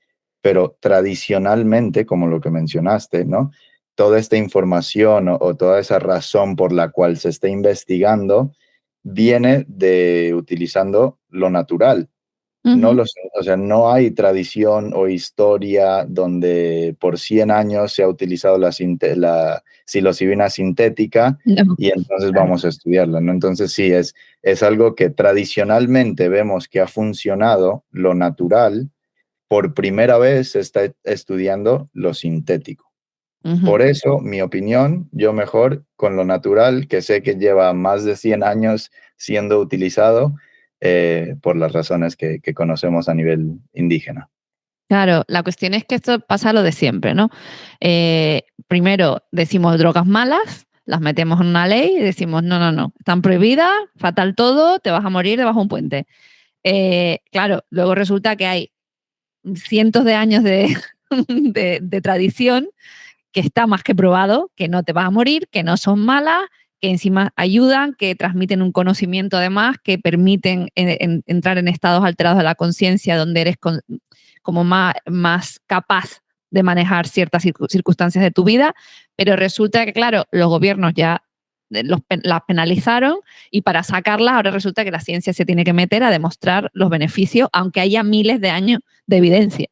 Pero tradicionalmente, como lo que mencionaste, ¿no? Toda esta información o toda esa razón por la cual se está investigando viene de utilizando lo natural. No Ujú. lo sé, o sea, no hay tradición o historia donde por 100 años se ha utilizado la psilocibina sintética No, y entonces claro. vamos a estudiarla, ¿no? Entonces sí, es algo que tradicionalmente vemos que ha funcionado, lo natural, por primera vez se está estudiando lo sintético. Ujú. Por eso, mi opinión, yo mejor con lo natural, que sé que lleva más de 100 años siendo utilizado por las razones que conocemos a nivel indígena. Claro, la cuestión es que esto pasa lo de siempre, ¿no? Primero decimos drogas malas, las metemos en una ley y decimos, no, no, no, están prohibidas, fatal todo, te vas a morir debajo de un puente. Claro, luego resulta que hay cientos de años de, de tradición que está más que probado, que no te vas a morir, que no son malas, que encima ayudan, que transmiten un conocimiento además, que permiten entrar en estados alterados de la conciencia donde eres como más capaz de manejar ciertas circunstancias de tu vida, pero resulta que, claro, los gobiernos ya las penalizaron y para sacarlas ahora resulta que la ciencia se tiene que meter a demostrar los beneficios, aunque haya miles de años de evidencia.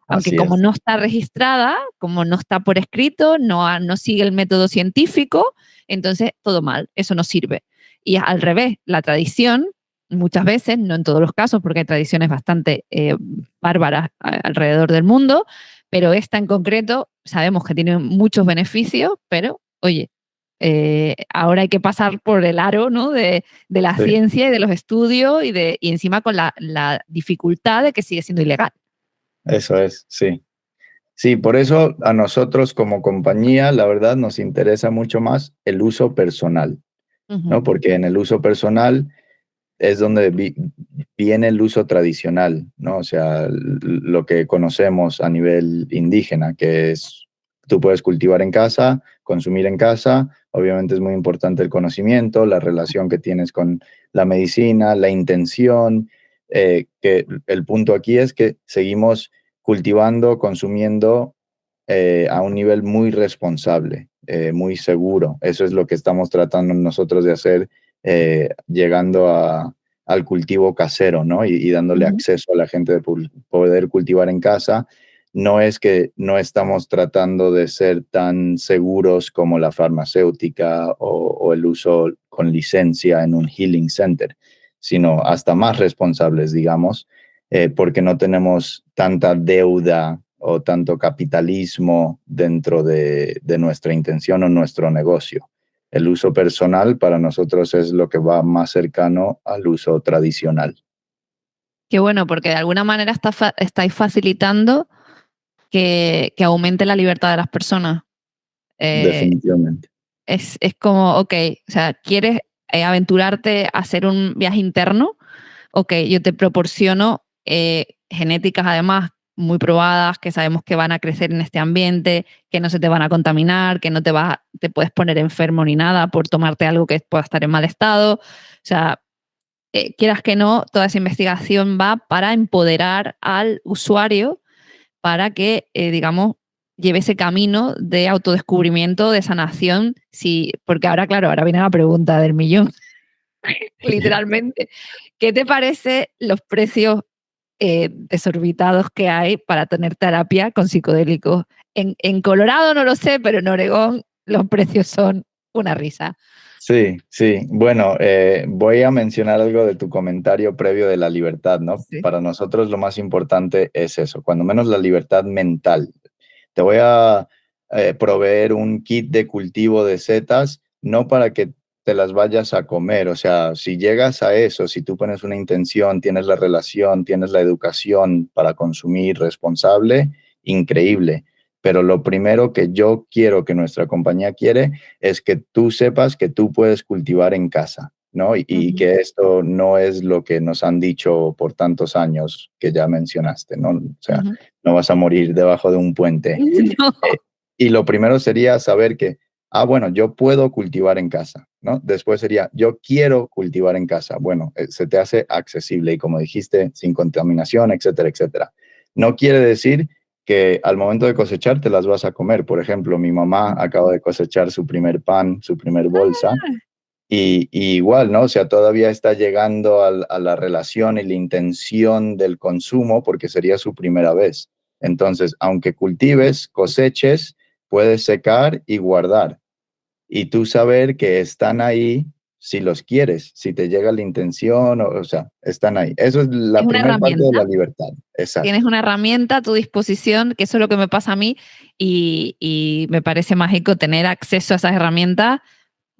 Aunque Así como es. no está registrada, como no está por escrito, no sigue el método científico, entonces todo mal, eso no sirve. Y al revés, la tradición, muchas veces, no en todos los casos, porque hay tradiciones bastante bárbaras alrededor del mundo, pero esta en concreto sabemos que tiene muchos beneficios, pero oye, ahora hay que pasar por el aro, ¿no? de la Sí, ciencia y de los estudios y encima con la dificultad de que sigue siendo ilegal. eso es, sí. Sí, por eso a nosotros como compañía, la verdad, nos interesa mucho más el uso personal, Ujú. ¿no? Porque en el uso personal es donde viene el uso tradicional, ¿no? O sea, lo que conocemos a nivel indígena, que es, tú puedes cultivar en casa, consumir en casa, obviamente es muy importante el conocimiento, la relación que tienes con la medicina, la intención, que el punto aquí es que seguimos cultivando, consumiendo a un nivel muy responsable, muy seguro. Eso es lo que estamos tratando nosotros de hacer, llegando al cultivo casero, ¿no? Y dándole Ujú. acceso a la gente de poder cultivar en casa. No es que no estamos tratando de ser tan seguros como la farmacéutica o el uso con licencia en un healing center, sino hasta más responsables, digamos, porque no tenemos tanta deuda o tanto capitalismo dentro de nuestra intención o nuestro negocio. El uso personal para nosotros es lo que va más cercano al uso tradicional. Qué bueno, porque de alguna manera estáis facilitando que aumente la libertad de las personas. Eh, Definitivamente. es como, ok, o sea, ¿quieres aventurarte a hacer un viaje interno? Ok, yo te proporciono genéticas además muy probadas, que sabemos que van a crecer en este ambiente, que no se te van a contaminar, que no te puedes poner enfermo ni nada por tomarte algo que pueda estar en mal estado. O sea, quieras que no, toda esa investigación va para empoderar al usuario para que, digamos, lleve ese camino de autodescubrimiento, de sanación, sí, porque ahora, claro, ahora viene la pregunta del millón, literalmente. ¿Qué te parece los precios desorbitados que hay para tener terapia con psicodélicos? En Colorado no lo sé, pero en Oregón los precios son una risa. Sí, sí. Bueno, voy a mencionar algo de tu comentario previo de la libertad, ¿no? Sí. Para nosotros lo más importante es eso, cuando menos la libertad mental. Te voy a proveer un kit de cultivo de setas, no para que te las vayas a comer, o sea, si llegas a eso, si tú pones una intención, tienes la relación, tienes la educación para consumir responsable, increíble. Pero lo primero que yo quiero, que nuestra compañía quiere, es que tú sepas que tú puedes cultivar en casa, ¿no? Y Ujú. que esto no es lo que nos han dicho por tantos años que ya mencionaste, ¿no? O sea, Ujú. no vas a morir debajo de un puente. No. Y lo primero sería saber que, bueno, yo puedo cultivar en casa, ¿no? Después sería, yo quiero cultivar en casa. Bueno, se te hace accesible y como dijiste, sin contaminación, etcétera, etcétera. No quiere decir que al momento de cosechar te las vas a comer. Por ejemplo, mi mamá acaba de cosechar su primer pan, su primer bolsa, y igual, ¿no? O sea, todavía está llegando a la relación y la intención del consumo porque sería su primera vez. Entonces, aunque cultives, coseches, puedes secar y guardar. Y tú saber que están ahí si los quieres, si te llega la intención, o sea, están ahí. Eso es Es la una primera parte de herramienta. la libertad. Tienes Exacto. una herramienta a tu disposición, que eso es lo que me pasa a mí, y me parece mágico tener acceso a esas herramientas,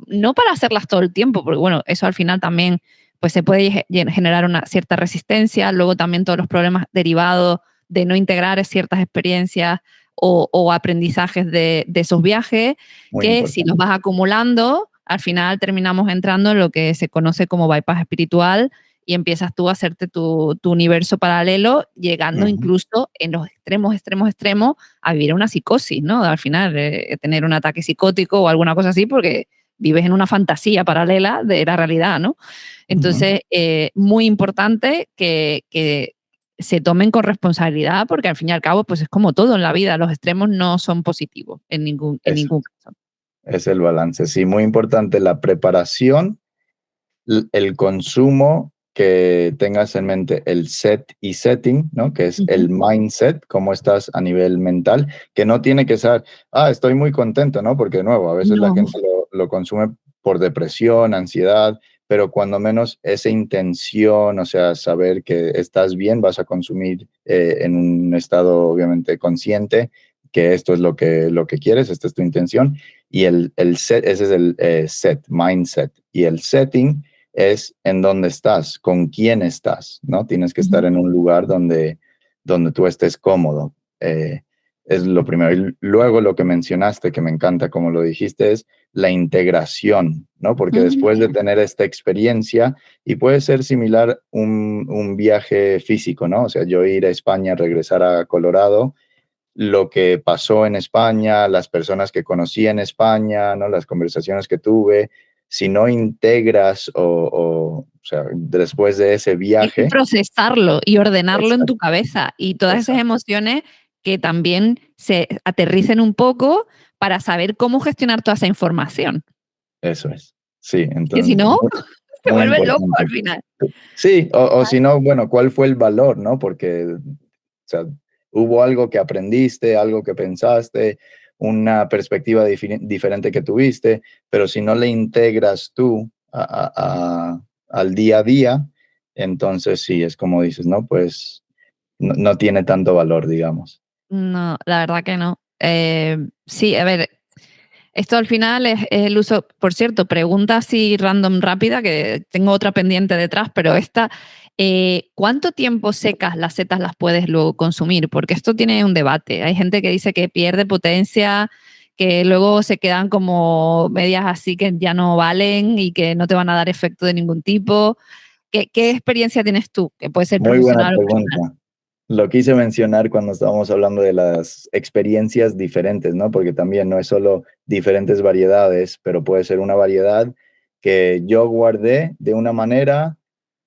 no para hacerlas todo el tiempo, porque bueno, eso al final también pues se puede generar una cierta resistencia, luego también todos los problemas derivados de no integrar ciertas experiencias o aprendizajes de esos viajes, Muy que si los importante. vas acumulando, al final terminamos entrando en lo que se conoce como bypass espiritual y empiezas tú a hacerte tu universo paralelo, llegando Ujú. incluso en los extremos a vivir una psicosis, ¿no? Al final, tener un ataque psicótico o alguna cosa así, porque vives en una fantasía paralela de la realidad, ¿no? Ujú. Entonces, muy importante que se tomen con responsabilidad, porque al fin y al cabo, pues es como todo en la vida, los extremos no son positivos en Eso ningún caso. es el balance. Sí, muy importante la preparación, el consumo, que tengas en mente el set y setting, ¿no? Que es Ujú. el mindset, cómo estás a nivel mental, que no tiene que ser, estoy muy contento, ¿no? Porque de nuevo, a veces la No, gente lo consume por depresión, ansiedad, pero cuando menos esa intención, o sea, saber que estás bien, vas a consumir en un estado obviamente consciente, que esto es lo que quieres, esta es tu intención, y el set, ese es el set, mindset, y el setting es en dónde estás, con quién estás, ¿no? Tienes que estar ujú, en un lugar donde tú estés cómodo. Es lo primero. Y luego lo que mencionaste, que me encanta, como lo dijiste, es la integración, ¿no? Porque ujú. después de tener esta experiencia, y puede ser similar un viaje físico, ¿no? O sea, yo ir a España, regresar a Colorado, lo que pasó en España, las personas que conocí en España, ¿no? Las conversaciones que tuve, si no integras o sea, después de ese Tienes que viaje, procesarlo y ordenarlo en tu exacto, cabeza y todas esas exacto, emociones que también se aterricen un poco para saber cómo gestionar toda esa información. eso es. Sí, Que si entonces, no, muy, te muy vuelves loco al importante. final. Sí, o si no, bueno, ¿cuál fue el valor, no? Porque, o sea, hubo algo que aprendiste, algo que pensaste, una perspectiva diferente que tuviste, pero si no le integras tú al día a día, entonces sí, es como dices, ¿no? Pues no tiene tanto valor, digamos. No, la verdad que no. Sí, a ver, esto al final es el uso, por cierto, pregunta así random rápida, que tengo otra pendiente detrás, pero esta, ¿cuánto tiempo secas las setas las puedes luego consumir? Porque esto tiene un debate. Hay gente que dice que pierde potencia, que luego se quedan como medias así que ya no valen y que no te van a dar efecto de ningún tipo. ¿Qué experiencia tienes tú? Que puede ser Muy buena profesional o personal. pregunta. Lo quise mencionar cuando estábamos hablando de las experiencias diferentes, ¿no? Porque también no es solo diferentes variedades, pero puede ser una variedad que yo guardé de una manera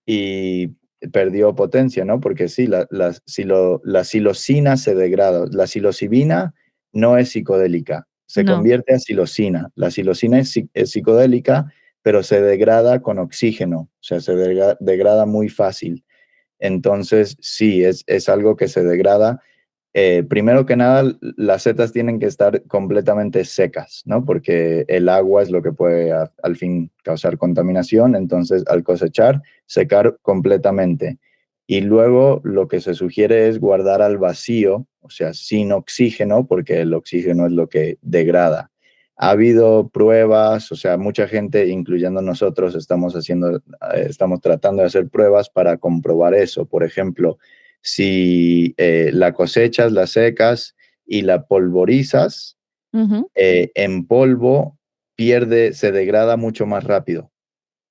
y perdió potencia, ¿no? Porque sí, la psilocina se degrada. La psilocibina no es psicodélica, se No, convierte a psilocina. La psilocina es psicodélica, pero se degrada con oxígeno, o sea, se degrada muy fácil. Entonces, sí, es algo que se degrada. Primero que nada, las setas tienen que estar completamente secas, ¿no? Porque el agua es lo que puede al fin causar contaminación. Entonces, al cosechar, secar completamente. Y luego lo que se sugiere es guardar al vacío, o sea, sin oxígeno, porque el oxígeno es lo que degrada. Ha habido pruebas, o sea, mucha gente, incluyendo nosotros, estamos tratando de hacer pruebas para comprobar eso. Por ejemplo, si la cosechas, la secas y la polvorizas, ujú, en polvo se degrada mucho más rápido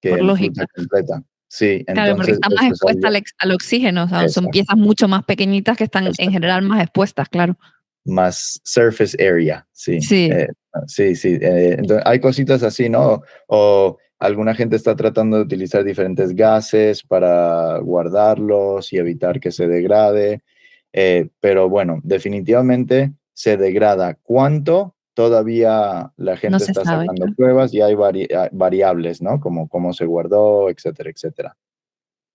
que por en fruta lógica. completa. Sí, Claro, porque entonces está más eso es expuesta algo, al oxígeno, o sea, son exacto, piezas mucho más pequeñitas que están en exacto. general más expuestas, claro. Más surface area, sí. Sí, Sí, sí. Entonces, hay cositas así, ¿no? O alguna gente está tratando de utilizar diferentes gases para guardarlos y evitar que se degrade. Pero bueno, definitivamente se degrada. ¿Cuánto? Todavía la no gente se está sabe, sacando claro. pruebas y hay variables, ¿no? Como cómo se guardó, etcétera, etcétera.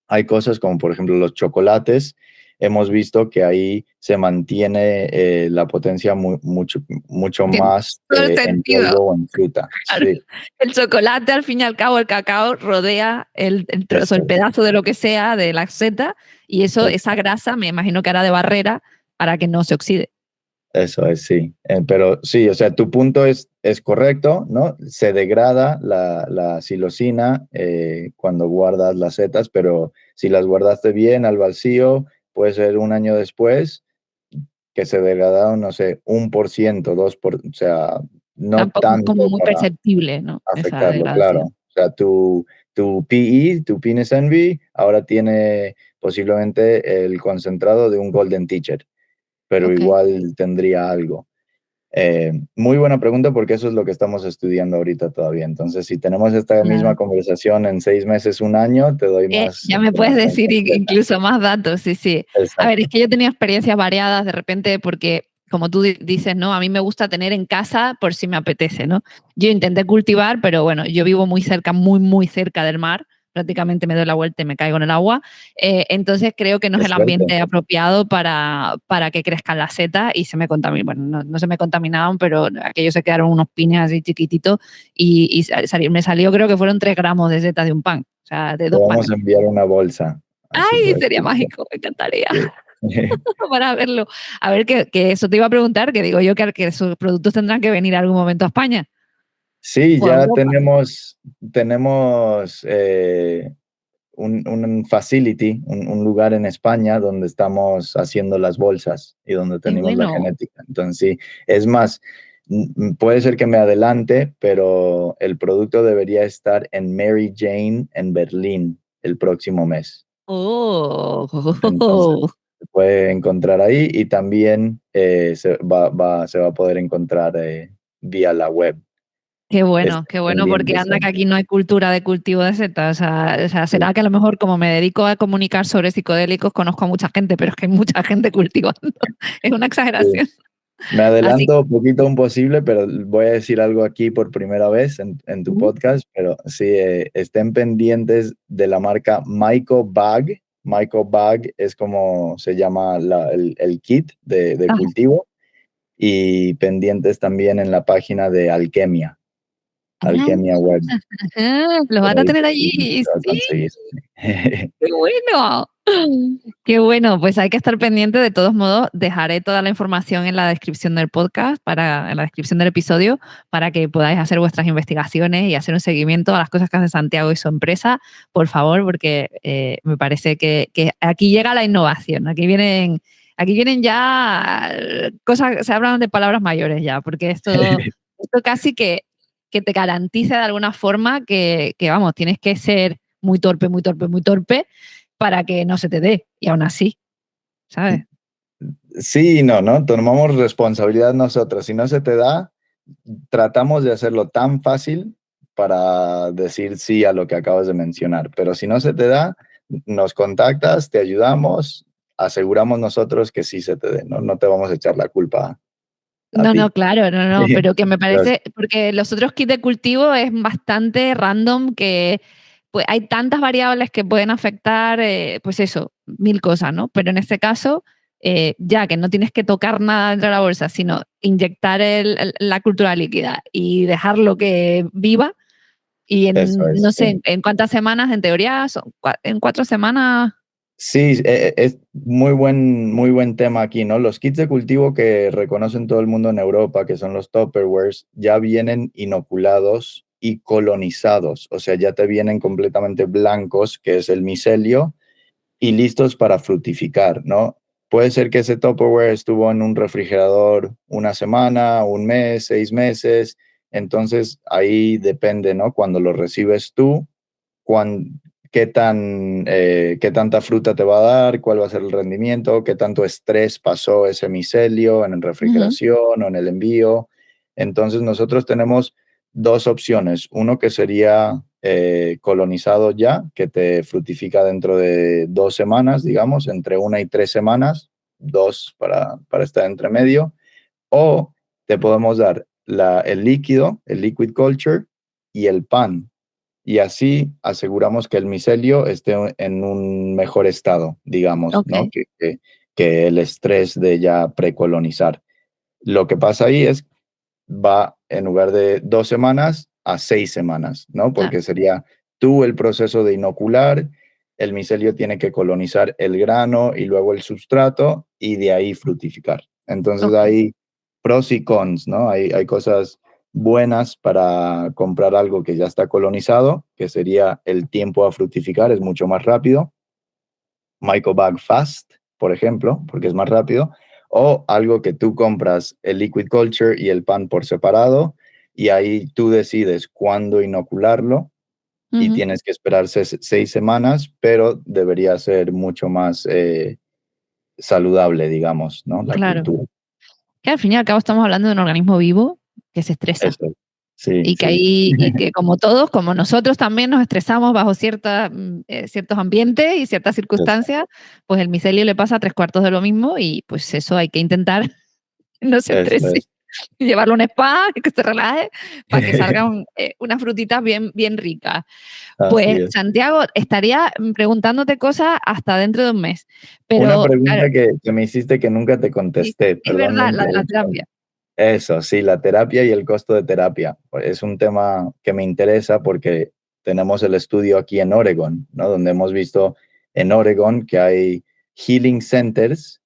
Hay cosas como, por ejemplo, los chocolates. Hemos visto que ahí se mantiene la potencia mucho Tiene más todo el en sentido, polvo o en fruta. claro. Sí, El chocolate, al fin y al cabo, el cacao rodea el trozo, eso el pedazo de lo que sea de la seta, y eso, es. esa grasa, me imagino que hará de barrera para que no se oxide. Eso es, sí. Pero sí, o sea, tu punto es correcto, ¿no? Se degrada la psilocina cuando guardas las setas, pero si las guardaste bien al vacío, puede ser un año después, que se degradaron, no sé, 1%, 2%, o sea, no Tampoco tanto como muy para perceptible, ¿no? Esa afectarlo, claro. degradación. O sea, tu PE, tu Penis Envy, ahora tiene posiblemente el concentrado de un Golden Teacher, pero Ok, igual tendría algo. Muy buena pregunta porque eso es lo que estamos estudiando ahorita todavía. Entonces, si tenemos esta misma claro. conversación en 6 meses, un año, te doy más Ya me puedes información decir completa. incluso más datos, sí, sí. A ver, es Exacto. que yo he tenido experiencias variadas de repente porque, como tú dices, ¿no? A mí me gusta tener en casa por si me apetece, ¿no? Yo intenté cultivar, pero bueno, yo vivo muy cerca, muy, muy cerca del mar. Prácticamente me doy la vuelta y me caigo en el agua. Entonces creo que no Qué es el suerte. ambiente apropiado para que crezcan las setas y se me contaminaban. Bueno, no se me contaminaban, pero aquellos se quedaron unos pines así chiquititos y me salió, creo que fueron 3 gramos de setas de un pan, o sea, de Te 2 vamos panes. a enviar una bolsa, así Ay, por sería escrito. mágico, me encantaría Sí. para verlo. A ver, que eso te iba a preguntar, que digo yo que sus productos tendrán que venir algún momento a España Sí, o a ya Europa. tenemos un facility, un lugar en España donde estamos haciendo las bolsas y donde Qué tenemos la bueno. genética. Entonces, sí, es más, puede ser que me adelante, pero el producto debería estar en Mary Jane en Berlín el próximo mes. Entonces, Oh, se puede encontrar ahí y también se va a poder encontrar vía la web. qué Estén bueno, porque pendientes anda que siempre. aquí no hay cultura de cultivo de setas. O sea, Sí, será que a lo mejor como me dedico a comunicar sobre psicodélicos, conozco a mucha gente, pero es que hay mucha gente cultivando. Es una sí. exageración. Me Así adelanto un poquito a un posible, pero voy a decir algo aquí por primera vez en tu que, podcast, pero sí, estén pendientes de la marca Myco Bag. Myco Bag es como se llama el kit de ah, cultivo y pendientes también en la página de Alquimia, Alquimia Web. los Por van a ahí tener también allí, se va a sí. conseguir. ¡Qué bueno! Qué bueno, pues hay que estar pendiente. De todos modos, dejaré toda la información en la descripción del podcast, en la descripción del episodio, para que podáis hacer vuestras investigaciones y hacer un seguimiento a las cosas que hace Santiago y su empresa, por favor, porque me parece que aquí llega la innovación. Aquí vienen ya cosas, se hablan de palabras mayores ya, porque esto casi que te garantiza de alguna forma que, vamos, tienes que ser muy torpe, muy torpe, muy torpe para que no se te dé. Y aún así, ¿sabes? Sí y no, ¿no? Tomamos responsabilidad nosotros. Si no se te da, tratamos de hacerlo tan fácil para decir sí a lo que acabas de mencionar. Pero si no se te da, nos contactas, te ayudamos, aseguramos nosotros que sí se te dé, ¿no? No te vamos a echar la culpa a No, no, ti. claro, no, no, pero que me Pero parece, porque los otros kits de cultivo es bastante random, que pues hay tantas variables que pueden afectar, pues eso, 1000 cosas, ¿no? Pero en este caso, ya que no tienes que tocar nada dentro de la bolsa, sino inyectar la cultura líquida y dejarlo que viva, y eso no es, sé, sí. en cuántas semanas, en teoría, en 4 semanas. Sí, es muy buen tema aquí, ¿no? Los kits de cultivo que reconocen todo el mundo en Europa, que son los Tupperwares, ya vienen inoculados y colonizados, o sea, ya te vienen completamente blancos, que es el micelio, y listos para fructificar, ¿no? Puede ser que ese Tupperware estuvo en un refrigerador una semana, un mes, 6 meses, entonces ahí depende, ¿no? Cuando lo recibes tú, qué tanta fruta te va a dar, cuál va a ser el rendimiento, qué tanto estrés pasó ese micelio en Ujú, refrigeración o en el envío. Entonces nosotros tenemos dos opciones. Uno que sería colonizado ya, que te fructifica dentro de 2 semanas, digamos, entre 1 y 3 semanas, dos para estar entre medio. O te podemos dar el líquido, el liquid culture y el pan, y así aseguramos que el micelio esté en un mejor estado, digamos, ¿no? ok, Que el estrés de ya precolonizar. Lo que pasa ahí es, va en lugar de 2 semanas a 6 semanas, ¿no? claro, Porque sería tú el proceso de inocular, el micelio tiene que colonizar el grano y luego el sustrato y de ahí fructificar. Entonces ok. hay pros y cons, ¿no? Hay cosas buenas para comprar algo que ya está colonizado, que sería el tiempo a fructificar, es mucho más rápido. Mycobag Fast, por ejemplo, porque es más rápido. O algo que tú compras el liquid culture y el pan por separado y ahí tú decides cuándo inocularlo y Ujú. tienes que esperar 6 semanas, pero debería ser mucho más saludable, digamos, ¿no? La Claro. cultura. Que al fin y al cabo estamos hablando de un organismo vivo que se estresa. Eso. Sí, Y que sí. ahí, y que como todos, como nosotros también nos estresamos bajo ciertos ambientes y ciertas circunstancias, pues el micelio le pasa tres cuartos de lo mismo y pues eso hay que intentar que no se Eso estrese es. y llevarlo a un spa, que se relaje, para que salgan unas frutitas bien, bien ricas. Así Pues es. Santiago, estaría preguntándote cosas hasta dentro de un mes, Una pero claro, pregunta que me hiciste que nunca te sí, contesté, es perdón la verdad, la de la interrupción. terapia. Eso, sí, la terapia y el costo de terapia. Pues, es un tema que me interesa porque tenemos el estudio aquí en Oregon, ¿no? Donde hemos visto en Oregon que hay healing centers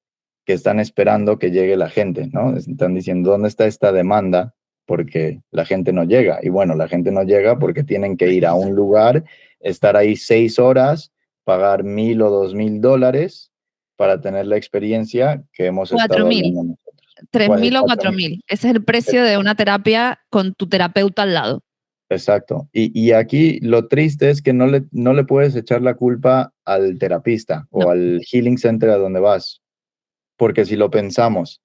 que están esperando que llegue la gente, ¿no? Están diciendo, ¿dónde está esta demanda? Porque la gente no llega. Y bueno, la gente no llega porque tienen que ir a un lugar, estar ahí 6 horas, pagar $1,000 o $2,000 para tener la experiencia que hemos Cuatro estado mil. hablando nosotros. 3.000 o 4,000. 4.000. Ese es el precio de una terapia con tu terapeuta al lado. Exacto. Y aquí lo triste es que no le puedes echar la culpa al terapista No, o al healing center a donde vas, porque si lo pensamos,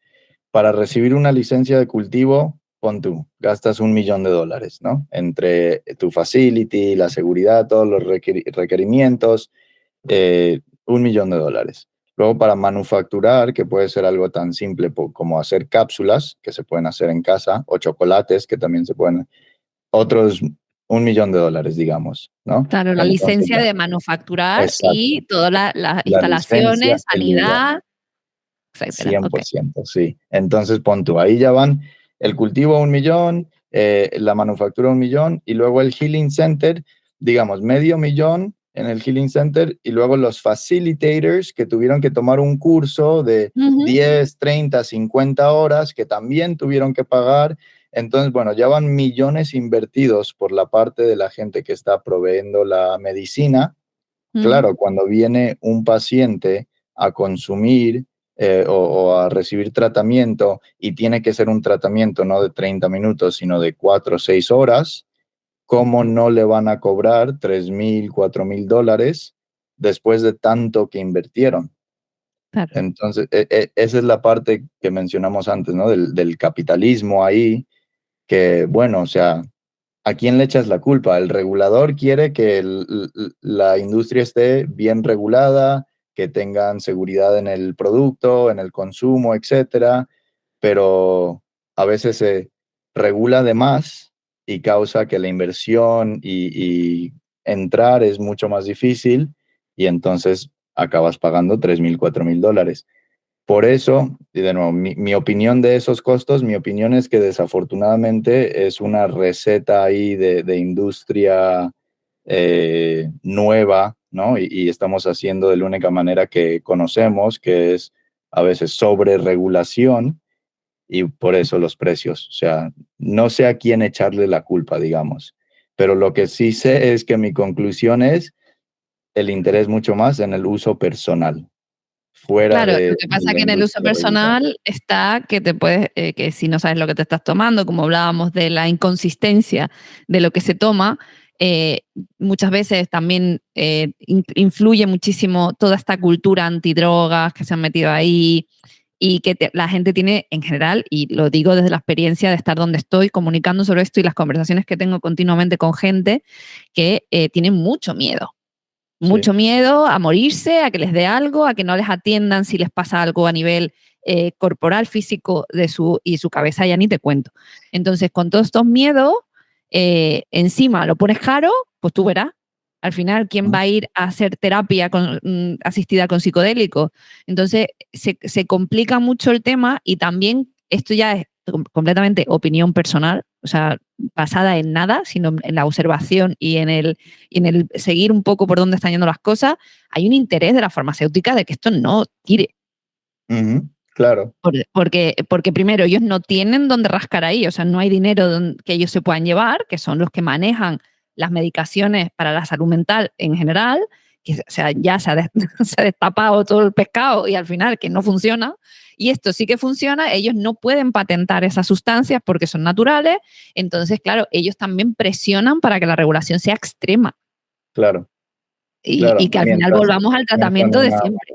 para recibir una licencia de cultivo, pon tú, gastas $1,000,000, ¿no? Entre tu facility, la seguridad, todos los requerimientos, $1,000,000. Luego para manufacturar, que puede ser algo tan simple como hacer cápsulas, que se pueden hacer en casa, o chocolates, que también se pueden, otros $1,000,000, digamos, ¿no? claro, la Entonces, licencia de manufacturar exacto, y todas las la licencia, instalaciones, el lugar. sanidad, etcétera. cien Ok. por ciento sí. Entonces, pon tú, ahí ya van el cultivo 1,000,000, la manufactura 1,000,000 y luego el Healing Center, digamos, $500,000 en el Healing Center y luego los facilitators que tuvieron que tomar un curso de Ujú, 10 30 50 horas que también tuvieron que pagar. Entonces, bueno, ya van millones invertidos por la parte de la gente que está proveyendo la medicina. ujú, Claro, cuando viene un paciente a consumir o a recibir tratamiento y tiene que ser un tratamiento no de 30 minutos, sino de 4 o 6 horas, ¿cómo no le van a cobrar $3,000, $4,000 después de tanto que invirtieron? claro. Entonces, esa es la parte que mencionamos antes, ¿no? Del capitalismo ahí, que bueno, o sea, ¿a quién le echas la culpa? El regulador quiere que la industria esté bien regulada, que tengan seguridad en el producto, en el consumo, etcétera, pero a veces se regula de más y causa que la inversión y entrar es mucho más difícil y entonces acabas pagando $3,000, $4,000. Por eso, y de nuevo, mi opinión de esos costos, mi opinión es que desafortunadamente es una receta ahí de industria nueva, ¿no? Y estamos haciendo de la única manera que conocemos, que es a veces sobre regulación y por eso los precios. O sea, no sé a quién echarle la culpa, digamos, pero lo que sí sé es que mi conclusión es el interés mucho más en el uso personal fuera Claro, lo de que pasa la que en el uso industria regulada. personal está que te puedes, que si no sabes lo que te estás tomando, como hablábamos de la inconsistencia de lo que se toma, eh, muchas veces también influye muchísimo toda esta cultura antidrogas que se han metido ahí y que la gente tiene en general, y lo digo desde la experiencia de estar donde estoy comunicando sobre esto y las conversaciones que tengo continuamente con gente que tiene Sí. mucho miedo a morirse, a que les dé algo, a que no les atiendan si les pasa algo a nivel corporal, físico y su cabeza ya ni te cuento. Entonces, con todos estos miedos, encima lo pones caro, pues tú verás. Al final, ¿quién va a ir a hacer terapia asistida con psicodélicos? Entonces, se complica mucho el tema y también esto ya es completamente opinión personal, o sea, basada en nada, sino en la observación y en el seguir un poco por dónde están yendo las cosas, hay un interés de la farmacéutica de que esto no tire. Ujú, claro. Porque primero ellos no tienen dónde rascar ahí, o sea, no hay dinero que ellos se puedan llevar, que son los que manejan las medicaciones para la salud mental en general, que o sea, ya se ha, se ha destapado todo el pescado y al final que no funciona. y esto sí que funciona, ellos no pueden patentar esas sustancias porque son naturales, entonces, claro, ellos también presionan para que la regulación sea extrema Claro, y claro, que al final volvamos al mientras tratamiento no de una siempre.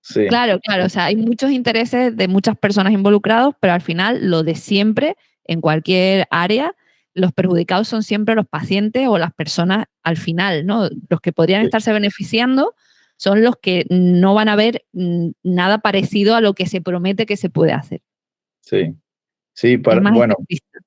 sí, Claro, claro, o sea, hay muchos intereses de muchas personas involucrados, pero al final lo de siempre, en cualquier área, los perjudicados son siempre los pacientes o las personas al final, ¿no? Los que podrían sí, estarse beneficiando son los que no van a ver nada parecido a lo que se promete que se puede hacer. sí, sí, Es más bueno, efectista.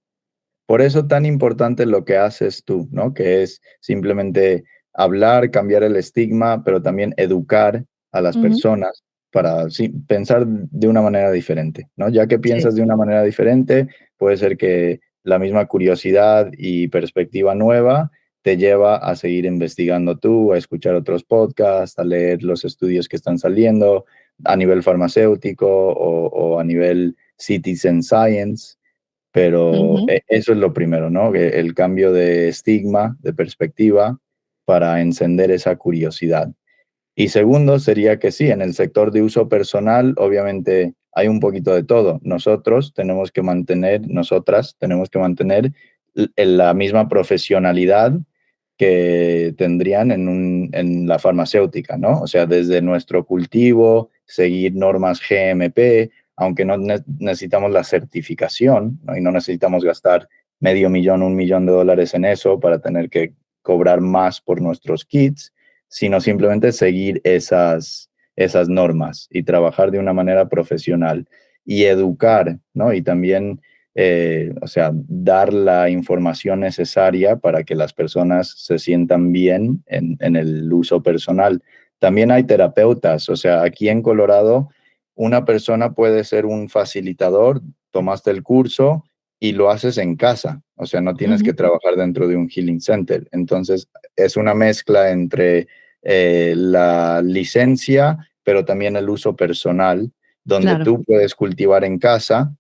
por eso tan importante lo que haces tú, ¿no? Que es simplemente hablar, cambiar el estigma, pero también educar a las Ujú. personas para sí, pensar de una manera diferente, ¿no? Ya que Sí. piensas de una manera diferente, puede ser que la misma curiosidad y perspectiva nueva te lleva a seguir investigando tú, a escuchar otros podcasts, a leer los estudios que están saliendo a nivel farmacéutico o a nivel citizen science, pero Ujú. eso es lo primero, ¿no? Que el cambio de estigma, de perspectiva, para encender esa curiosidad. Y segundo sería que sí, en el sector de uso personal, obviamente hay un poquito de todo. Nosotras tenemos que mantener la misma profesionalidad que tendrían en la farmacéutica, ¿no? O sea, desde nuestro cultivo, seguir normas GMP, aunque no necesitamos la certificación, ¿no? Y no necesitamos gastar medio millón, $1 millón en eso para tener que cobrar más por nuestros kits, sino simplemente seguir esas normas y trabajar de una manera profesional y educar, ¿no? Y también, o sea, dar la información necesaria para que las personas se sientan bien en el uso personal. También hay terapeutas, o sea, aquí en Colorado, una persona puede ser un facilitador, tomaste el curso y lo haces en casa, o sea, no tienes que Ujú. trabajar dentro de un healing center. Entonces, es una mezcla entre la licencia, pero también el uso personal, donde Claro. tú puedes cultivar en casa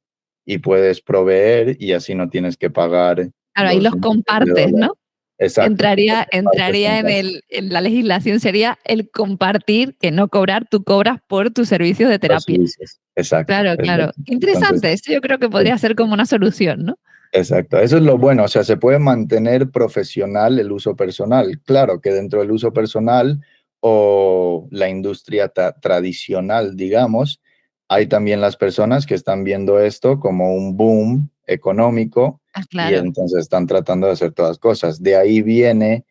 y puedes proveer y así no tienes que pagar Claro, ahí los los miles de compartes, dólares. ¿no? Exacto. Lo compartes Entraría en casa. en la legislación, sería el compartir, que no cobrar, tú cobras por tus servicios de Los terapia. servicios. Exacto. Claro, claro. Exacto. Qué Entonces, interesante, eso yo creo que sí. podría ser como una solución, ¿no? Exacto, eso es lo bueno, o sea, se puede mantener profesional el uso personal. Claro que dentro del uso personal o la industria tradicional, digamos, hay también las personas que están viendo esto como un boom económico Ah, y claro. entonces están tratando de hacer todas cosas. De ahí viene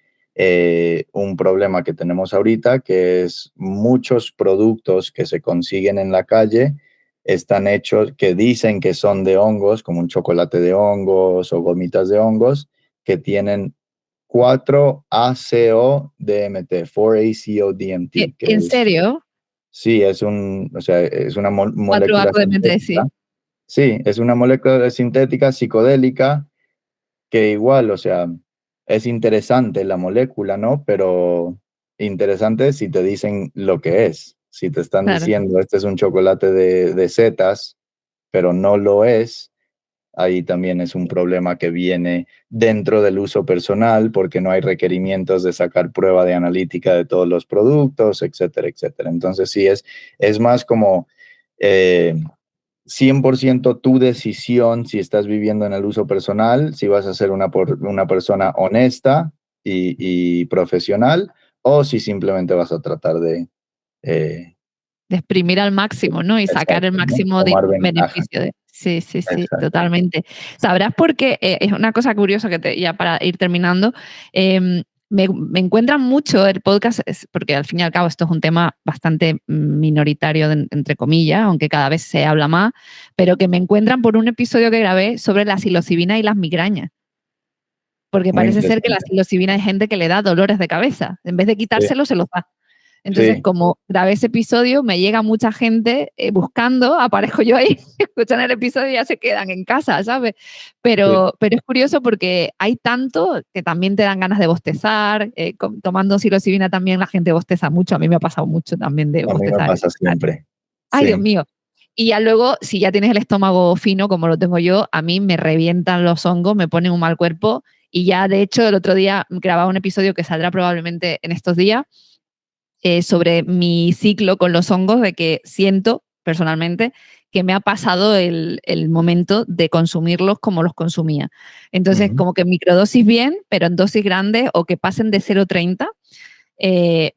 un problema que tenemos ahorita, que es muchos productos que se consiguen en la calle están hechos, que dicen que son de hongos, como un chocolate de hongos o gomitas de hongos, que tienen 4-ACO-DMT, 4-ACO-DMT, que ¿En es, serio? sí, o sea, es una Cuatro molécula arcos de mente, sintética. sí. Sí, es una molécula sintética psicodélica que igual, o sea, es interesante la molécula, ¿no? Pero interesante si te dicen lo que es. Si te están Claro. diciendo, este es un chocolate de setas, pero no lo es, ahí también es un problema que viene dentro del uso personal porque no hay requerimientos de sacar prueba de analítica de todos los productos, etcétera, etcétera. Entonces sí, es más como eh, 100% tu decisión si estás viviendo en el uso personal, si vas a ser una persona honesta y profesional o si simplemente vas a tratar de... eh, De exprimir al máximo, ¿no? Y sacar el exacto, ¿no? máximo de Tomar ventaja. beneficio de. Sí, sí, sí, Exacto. totalmente. Sabrás por qué, es una cosa curiosa ya para ir terminando, me encuentran mucho el podcast, porque al fin y al cabo esto es un tema bastante minoritario, entre comillas, aunque cada vez se habla más, pero que me encuentran por un episodio que grabé sobre la psilocibina y las migrañas. Porque Muy parece ser que la interesante. psilocibina hay gente que le da dolores de cabeza. En vez de Sí, quitárselo, se los da. Entonces, sí, como grabé ese episodio, me llega mucha gente buscando, aparezco yo ahí, escuchan el episodio y ya se quedan en casa, ¿sabes? sí. Pero es curioso porque hay tanto que también te dan ganas de bostezar. Tomando psilocibina también la gente bosteza mucho. A mí me ha pasado mucho también de A mí me bostezar. pasa siempre. Ay, Dios Sí, mío. Y ya luego, si ya tienes el estómago fino, como lo tengo yo, a mí me revientan los hongos, me ponen un mal cuerpo. Y ya, de hecho, el otro día grababa un episodio que saldrá probablemente en estos días sobre mi ciclo con los hongos, de que siento personalmente que me ha pasado el momento de consumirlos como los consumía. Entonces, como que microdosis bien, pero en dosis grandes o que pasen de 0,30,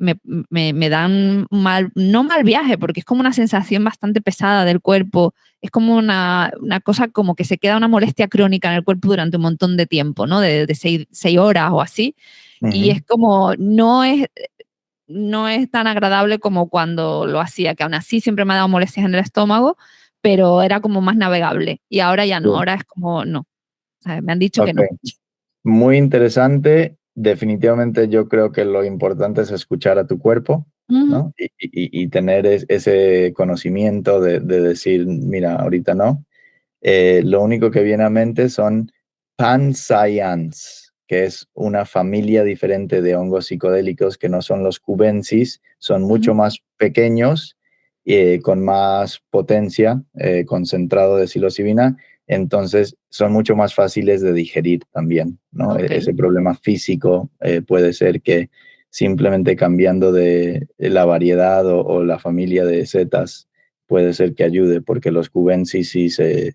me dan no mal viaje, porque es como una sensación bastante pesada del cuerpo, es como una cosa como que se queda una molestia crónica en el cuerpo durante un montón de tiempo, ¿no? De 6 horas o así, y es como, no es tan agradable como cuando lo hacía, que aún así siempre me ha dado molestias en el estómago, pero era como más navegable, y ahora ya no, Sí. ahora es como no, o sea, me han dicho que Ok, no. muy interesante. Definitivamente yo creo que lo importante es escuchar a tu cuerpo, Ujú, ¿no? Y tener ese conocimiento de decir, mira, ahorita no. Lo único que viene a mente son pancyans, que es una familia diferente de hongos psicodélicos que no son los cubensis, son ujú, mucho más pequeños, con más potencia, concentrado de psilocibina, entonces son mucho más fáciles de digerir también, ¿no? ok. Ese problema físico puede ser que simplemente cambiando de la variedad o la familia de setas puede ser que ayude, porque los cubensis sí se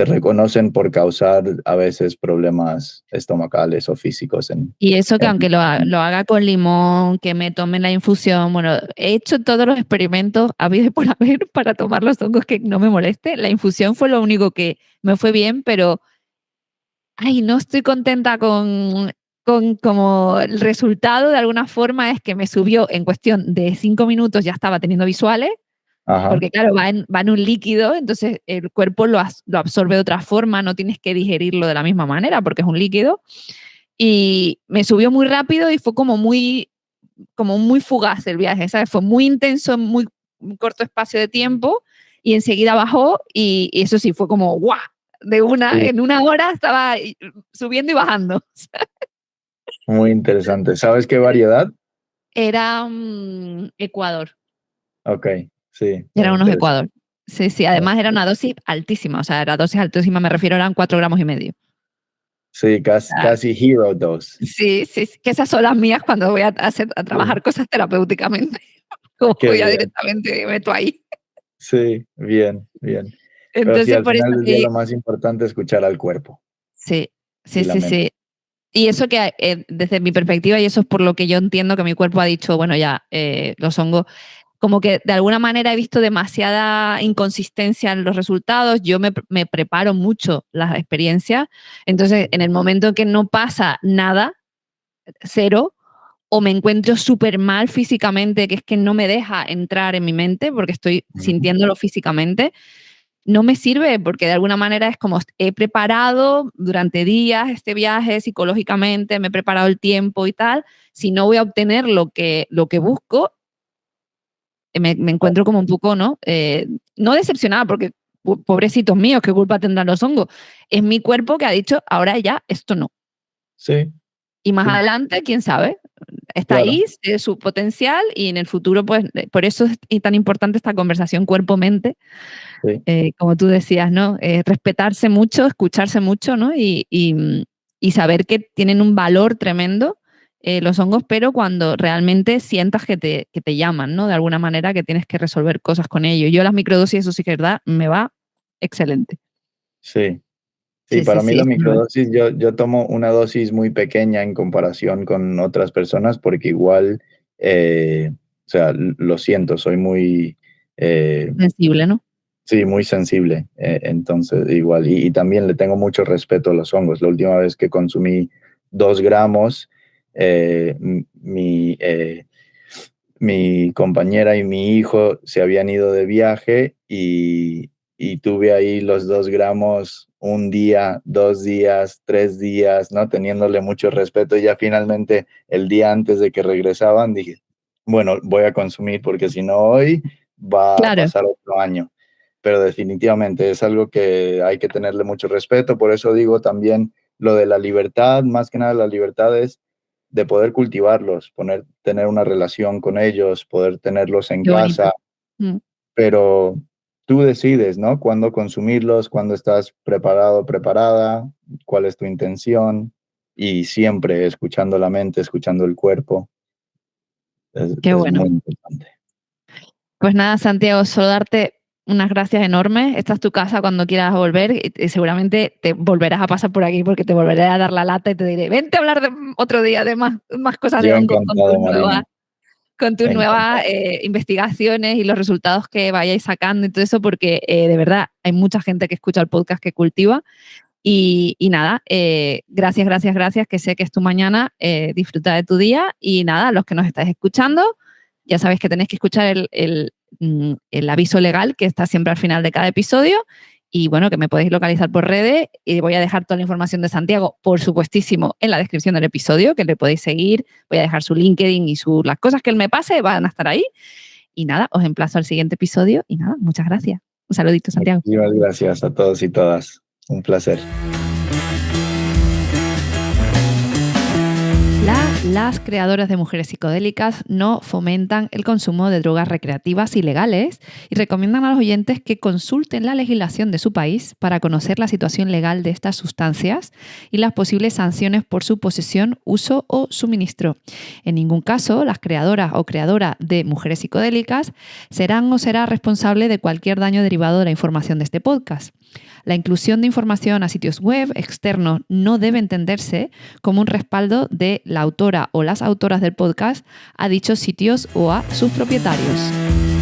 reconocen por causar a veces problemas estomacales o físicos Y eso que en- aunque lo haga con limón, que me tome la infusión, bueno, he hecho todos los experimentos habidos y por haber para tomar los hongos que no me moleste. La infusión fue lo único que me fue bien, pero ay, no estoy contenta con como el resultado de alguna forma es que me subió en cuestión de 5 minutos, ya estaba teniendo visuales, Ajá, porque claro, va en un líquido, entonces el cuerpo lo absorbe de otra forma, no tienes que digerirlo de la misma manera porque es un líquido. Y me subió muy rápido y fue como muy fugaz el viaje, ¿sabes? Fue muy intenso en muy corto espacio de tiempo y enseguida bajó y eso sí, fue como ¡guau! sí, En una hora estaba subiendo y bajando. muy interesante. ¿Sabes qué variedad? Era Ecuador, Ok, sí, muy eran unos interesante. Ecuador. Sí, sí, además era una dosis altísima, o sea, era dosis altísima, me refiero, eran 4,5 gramos. Sí, casi, Ah, casi Hero Dose. sí, sí, sí, que esas son las mías cuando voy a Sí, trabajar cosas terapéuticamente. Cojo qué ya bien. directamente y me meto ahí. Sí, bien, bien. Pero sí, Entonces, al por eso final del día sí, lo más importante es escuchar al cuerpo sí, y sí, la sí, mente. sí. Y eso que desde mi perspectiva, y eso es por lo que yo entiendo que mi cuerpo ha dicho, bueno, ya, los hongos, como que de alguna manera he visto demasiada inconsistencia en los resultados, yo me preparo mucho las experiencias, entonces en el momento en que no pasa nada, cero, o me encuentro súper mal físicamente, que es que no me deja entrar en mi mente porque estoy Ujú. sintiéndolo físicamente, no me sirve porque de alguna manera es como he preparado durante días este viaje psicológicamente, me he preparado el tiempo y tal. Si no voy a obtener lo que busco, me encuentro como un poco, ¿no? No decepcionada porque pobrecitos míos, qué culpa tendrán los hongos. Es mi cuerpo que ha dicho, ahora ya, esto no. Sí, Y más sí, adelante, quién sabe, está claro. ahí su potencial y en el futuro, pues, por eso es tan importante esta conversación cuerpo-mente, Sí, como tú decías, ¿no? Respetarse mucho, escucharse mucho, ¿no? Y saber que tienen un valor tremendo los hongos, pero cuando realmente sientas que te llaman, ¿no? De alguna manera que tienes que resolver cosas con ellos. Yo las microdosis, eso sí que es verdad, me va excelente. sí. Sí, Sí, sí, para mí sí, la eso no es. microdosis, yo tomo una dosis muy pequeña en comparación con otras personas porque igual, o sea, lo siento, soy muy, eh, Sensible, ¿no? sí, muy sensible. Entonces, igual, y también le tengo mucho respeto a los hongos. La última vez que consumí 2 gramos, mi compañera y mi hijo se habían ido de viaje y tuve ahí los 2 gramos un día, 2 días, 3 días, ¿no? Teniéndole mucho respeto. Y ya finalmente, el día antes de que regresaban, dije, bueno, voy a consumir porque si no hoy va a Claro, pasar otro año. Pero definitivamente es algo que hay que tenerle mucho respeto. Por eso digo también lo de la libertad, más que nada la libertad es de poder cultivarlos, tener una relación con ellos, poder tenerlos en qué bonito. casa, Mm. pero tú decides, ¿no? Cuándo consumirlos, cuándo estás preparado, preparada, cuál es tu intención y siempre escuchando la mente, escuchando el cuerpo, Qué es bueno. muy importante. Pues nada, Santiago, solo darte unas gracias enormes. Esta es tu casa cuando quieras volver y seguramente te volverás a pasar por aquí porque te volveré a dar la lata y te diré, vente a hablar otro día de más cosas de Yo hongos encantado, Marina. con tus nuevas Encantado. investigaciones y los resultados que vayáis sacando y todo eso, porque de verdad hay mucha gente que escucha el podcast que cultiva. Y nada, gracias, que sé que es tu mañana, disfruta de tu día y nada, los que nos estáis escuchando, ya sabéis que tenéis que escuchar el aviso legal que está siempre al final de cada episodio y bueno, que me podéis localizar por redes y voy a dejar toda la información de Santiago, por supuestísimo, en la descripción del episodio, que le podéis seguir, voy a dejar su LinkedIn y las cosas que él me pase van a estar ahí y nada, os emplazo al siguiente episodio y nada, muchas gracias. Un saludito, Santiago. Muchísimas gracias a todos y todas. Un placer. Las creadoras de Mujeres Psicodélicas no fomentan el consumo de drogas recreativas ilegales y recomiendan a los oyentes que consulten la legislación de su país para conocer la situación legal de estas sustancias y las posibles sanciones por su posesión, uso o suministro. En ningún caso, las creadoras o creadora de Mujeres Psicodélicas serán o será responsable de cualquier daño derivado de la información de este podcast. La inclusión de información a sitios web externos no debe entenderse como un respaldo de la autora o las autoras del podcast a dichos sitios o a sus propietarios.